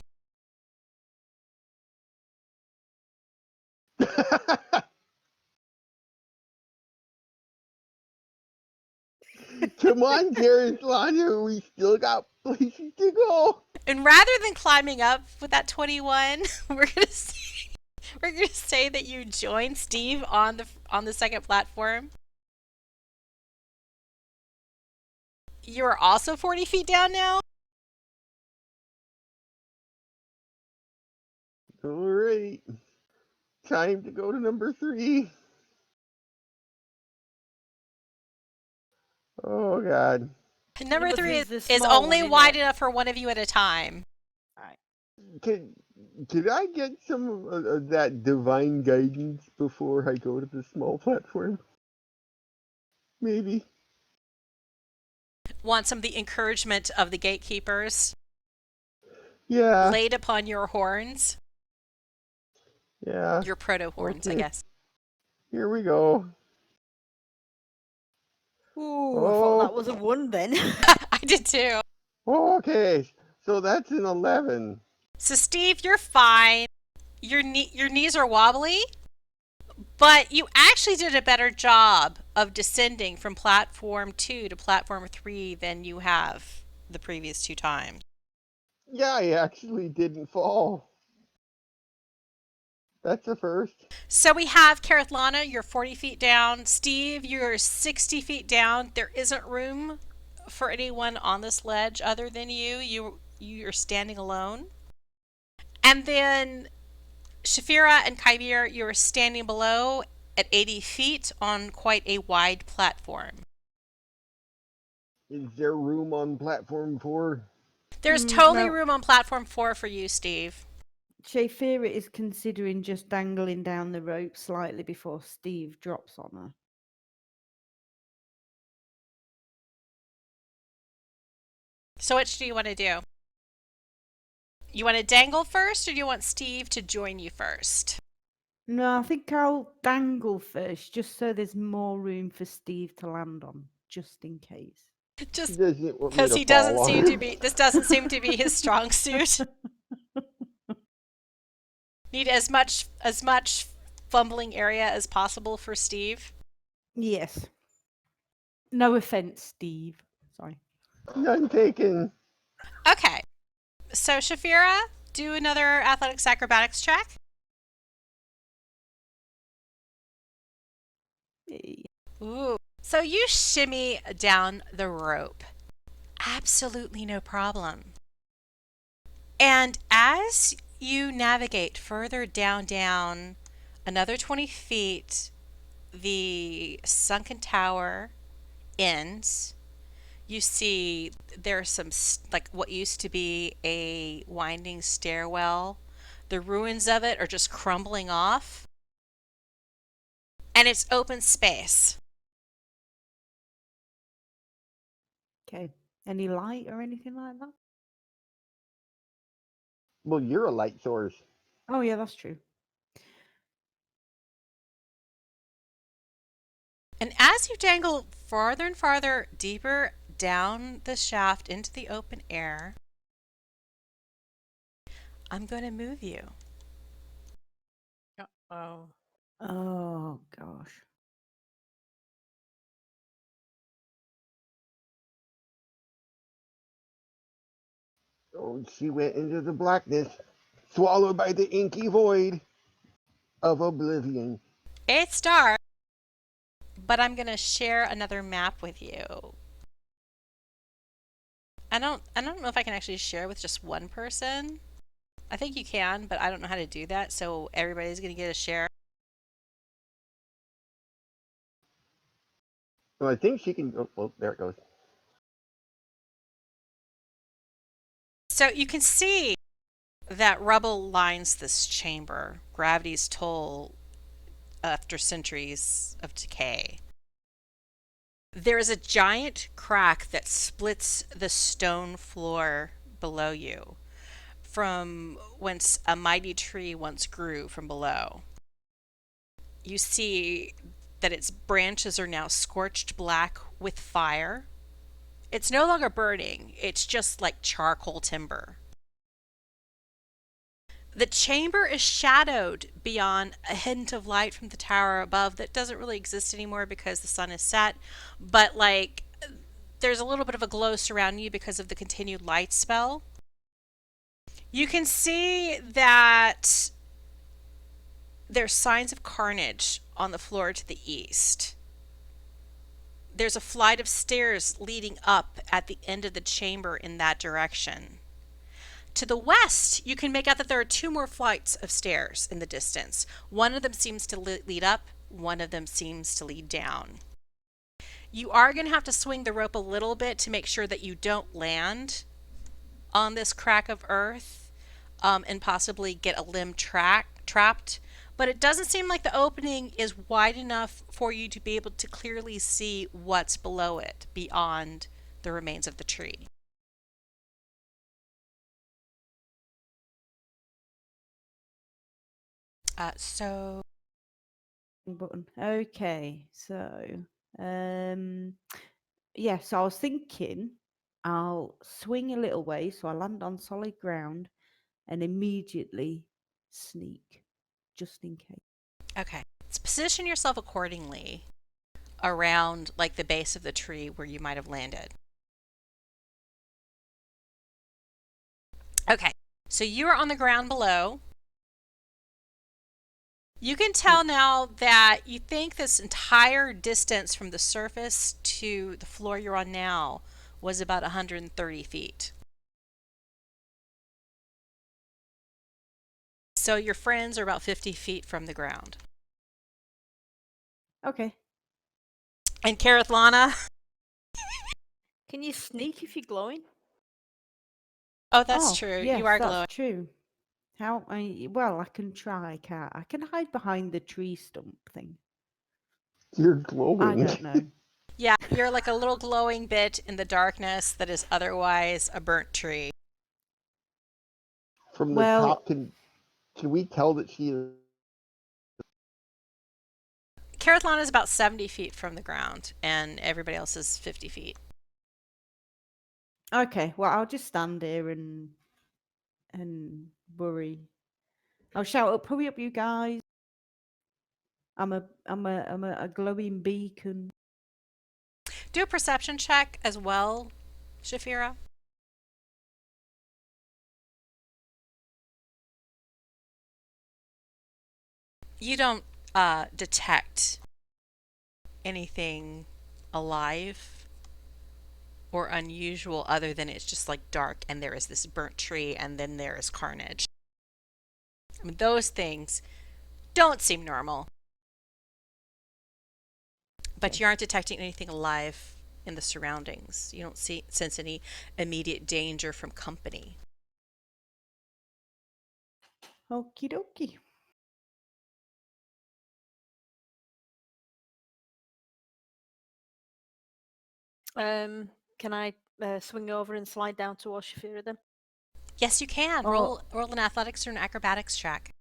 Come on, Karathlana, we still got places to go. And rather than climbing up with that 21, we're gonna say that you joined Stiiv on the second platform. You're also 40 feet down now. All right, time to go to number 3. Oh God. Number 3 the is small only one, wide isn't it? enough for one of you at a time. Can I get some of that divine guidance before I go to the small platform? Maybe. Want some of the encouragement of the gatekeepers Yeah. laid upon your horns? Yeah. Your proto horns, I Okay. guess. Here we go. Ooh, I thought that was a 1 then. I did too. Okay, so that's an 11. So Stiiv, you're fine. Your knees are wobbly, but you actually did a better job of descending from platform 2 to platform 3 than you have the previous 2 times. Yeah, I actually didn't fall. That's a first. So we have Karathlana, you're 40 feet down. Stiiv, you're 60 feet down. There isn't room for anyone on this ledge other than you. You're standing alone. And then Shafira and Kymir, you're standing below at 80 feet on quite a wide platform. Is there room on platform 4? There's totally no. room on platform 4 for you, Stiiv. Shafira is considering just dangling down the rope slightly before Stiiv drops on her. So which do you want to do? You want to dangle first, or do you want Stiiv to join you first? No, I think I'll dangle first, just so there's more room for Stiiv to land on, just in case. Just Doesn't want me because to he fall doesn't on seem him. to be. This doesn't seem to be his strong suit. Need as much fumbling area as possible for Stiiv. Yes. No offense, Stiiv. Sorry. None taken. Okay, so Shafira, do another athletics acrobatics check. Ooh. So you shimmy down the rope. Absolutely no problem. And as you navigate further down another 20 feet, the sunken tower ends. You see there's some, like what used to be a winding stairwell. The ruins of it are just crumbling off. And it's open space. Okay. Any light or anything like that? Well, you're a light source. Oh, yeah, that's true. And as you dangle farther and farther deeper down the shaft into the open air, I'm going to move you. Oh. Oh, gosh. Oh, she went into the blackness, swallowed by the inky void of oblivion. It's dark, but I'm going to share another map with you. I don't know if I can actually share with just one person. I think you can, but I don't know how to do that, so everybody's going to get a share. Well, I think she can. Oh, well, there it goes. So you can see that rubble lines this chamber. Gravity's toll after centuries of decay. There is a giant crack that splits the stone floor below you, from whence a mighty tree once grew from below. You see that its branches are now scorched black with fire. It's no longer burning, it's just like charcoal timber. The chamber is shadowed beyond a hint of light from the tower above that doesn't really exist anymore because the sun is set, but like there's a little bit of a glow surrounding you because of the continued light spell. You can see that there's signs of carnage on the floor to the east. There's a flight of stairs leading up at the end of the chamber in that direction. To the west, you can make out that there are two more flights of stairs in the distance. One of them seems to lead up, one of them seems to lead down. You are going to have to swing the rope a little bit to make sure that you don't land on this crack of earth and possibly get a limb trapped. But it doesn't seem like the opening is wide enough for you to be able to clearly see what's below it beyond the remains of the tree. So Button. Okay, so yeah, so I was thinking I'll swing a little way so I land on solid ground and immediately sneak, just in case. okay, let's position yourself accordingly around like the base of the tree where you might have landed. Okay, so you are on the ground below. You can tell now that you think this entire distance from the surface to the floor you're on now was about 130 feet. So your friends are about 50 feet from the ground. Okay. And Karathlana? Can you sneak if you're glowing? Oh, that's true. Yes, You are that's glowing. true. Well, I can try, can't I? I can hide behind the tree stump thing. You're I glowing. don't know. Yeah, you're like a little glowing bit in the darkness that is otherwise a burnt tree. From the Well, top, can we tell that she is? Karathlana is about 70 feet from the ground, and everybody else is 50 feet. okay. Well, I'll just stand here and worry. I'll shout up, "Hurry up, you guys! I'm a glowing beacon." Do a perception check as well, Shafira. You don't detect anything alive or unusual other than it's just like dark and there is this burnt tree and then there is carnage. I mean, those things don't seem normal. But Okay. you aren't detecting anything alive in the surroundings. You don't sense any immediate danger from company. Okie dokie. Can I swing over and slide down towards Shafira then? Yes, you can. Oh. Roll an athletics or an acrobatics check.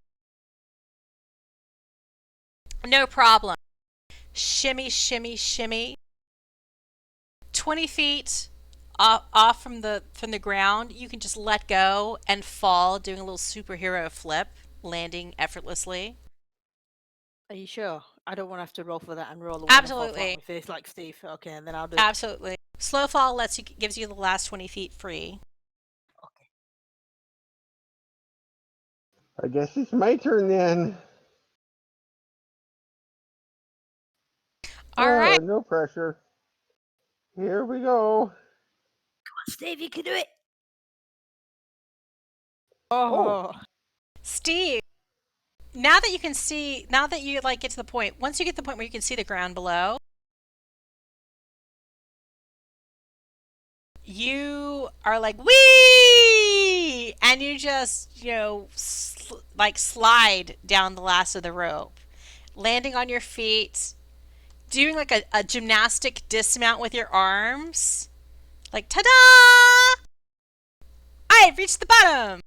No problem. Shimmy, shimmy, shimmy. 20 feet off from the ground, you can just let go and fall, doing a little superhero flip, landing effortlessly. Are you sure? I don't want to have to roll for that and roll a one and fall flat Absolutely. on my face like Steve. Okay, and then I'll do. Absolutely. Slow fall gives you the last 20 feet free. Okay. I guess it's my turn then. All right. No pressure. Here we go. Steve, you can do it. Oh, Steve, now that you can see, now that you like get to the point, once you get to the point where you can see the ground below, you are like, wee! And you just, like slide down the last of the rope, landing on your feet, doing like a gymnastic dismount with your arms. Like, ta-da! I've reached the bottom.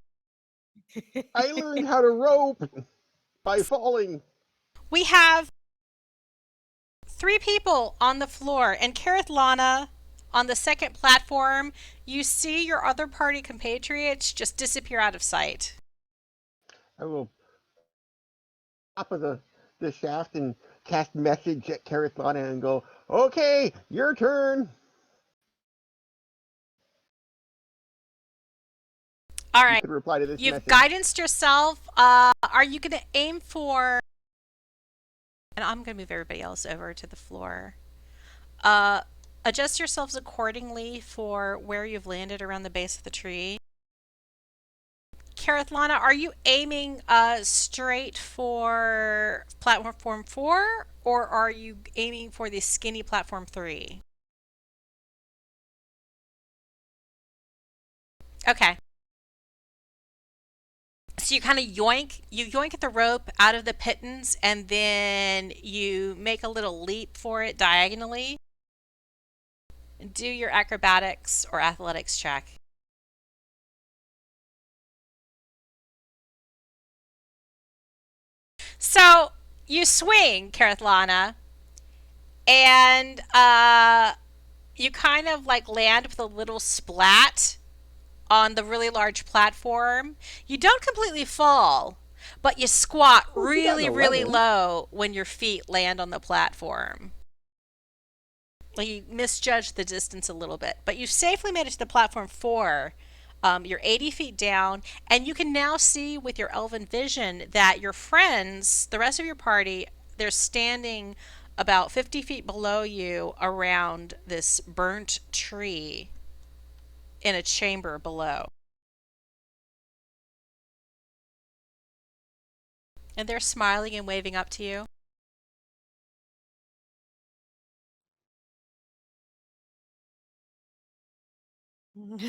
I learned how to rope by falling. We have 3 people on the floor, and Kareth Lana on the second platform. You see your other party compatriots just disappear out of sight. I will top of the shaft and cast message at Karithana and go, okay, your turn. All You right. could reply to this You've message. guidanced yourself. Are you going to aim for... And I'm going to move everybody else over to the floor. Adjust yourselves accordingly for where you've landed around the base of the tree. Kareth Lana, are you aiming straight for platform 4, or are you aiming for the skinny platform 3? Okay. So you kind of yoink at the rope out of the pittance, and then you make a little leap for it diagonally. Do your acrobatics or athletics check. So you swing, Kareth Lana, and you kind of like land with a little splat on the really large platform. You don't completely fall, but you squat really, really low when your feet land on the platform. Like you misjudged the distance a little bit, but you safely made it to the platform 4. You're 80 feet down, and you can now see with your elven vision that your friends, the rest of your party, they're standing about 50 feet below you around this burnt tree in a chamber below. And they're smiling and waving up to you. what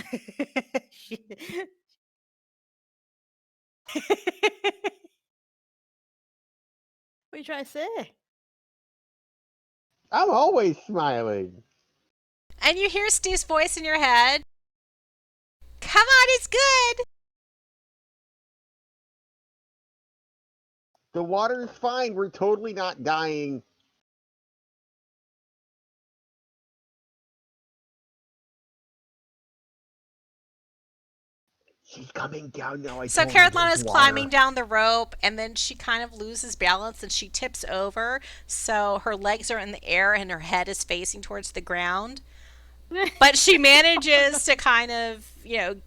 are you trying to say? I'm always smiling. And you hear Steve's voice in your head. Come on, it's good. The water's fine. We're totally not dying. She's coming down now. So Kareth is climbing down the rope, and then she kind of loses balance and she tips over. So her legs are in the air and her head is facing towards the ground. But she manages to kind of,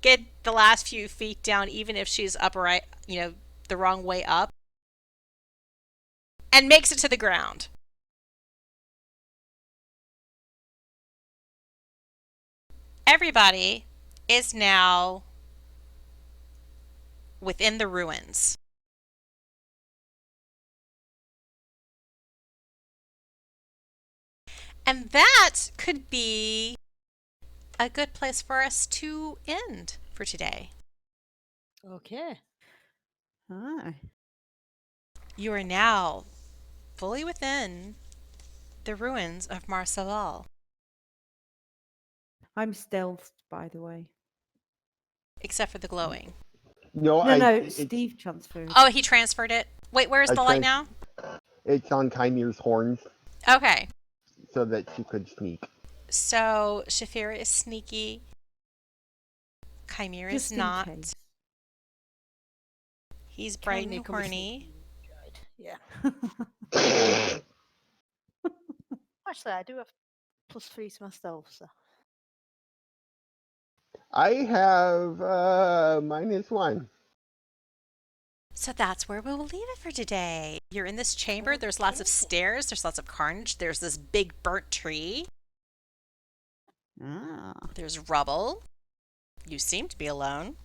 get the last few feet down, even if she's upright, the wrong way up, and makes it to the ground. Everybody is now within the ruins. And that could be a good place for us to end for today. Okay. Hi. You are now fully within the ruins of Marseval. I'm stealthed, by the way. Except for the glowing. No, Steve transferred. Oh, he transferred it? Wait, where's the light now? It's on Kymir's horns. Okay. So that she could sneak. So, Shafira is sneaky. Kymir is not. Case. He's bright and horny. Yeah. Actually, I do have +3 to myself, so. I have -1. So that's where we'll leave it for today. You're in this chamber. There's lots of stairs. There's lots of carnage. There's this big burnt tree. Ah. There's rubble. You seem to be alone.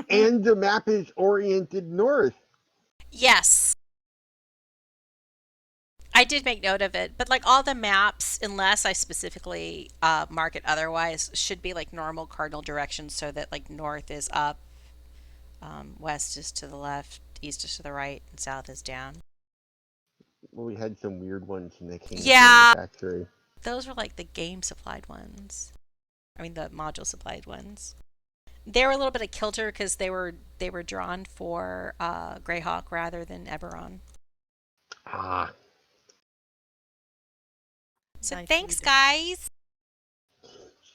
And the map is oriented north. Yes. I did make note of it, but like all the maps, unless I specifically mark it otherwise, should be like normal cardinal directions, so that like north is up, west is to the left, east is to the right, and south is down. Well, we had some weird ones in the King's Yeah. Factory. Those were like the game supplied ones. I mean the module supplied ones. They were a little bit of kilter because they were drawn for Greyhawk rather than Eberron. Ah. So Nicely thanks, done. guys.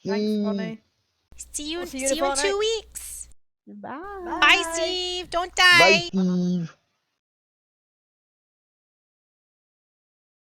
Thanks, Bonnie. See you We'll see you in a in 2 fortnight. weeks. Bye. Bye, Steve. Don't Bye, die. Steve.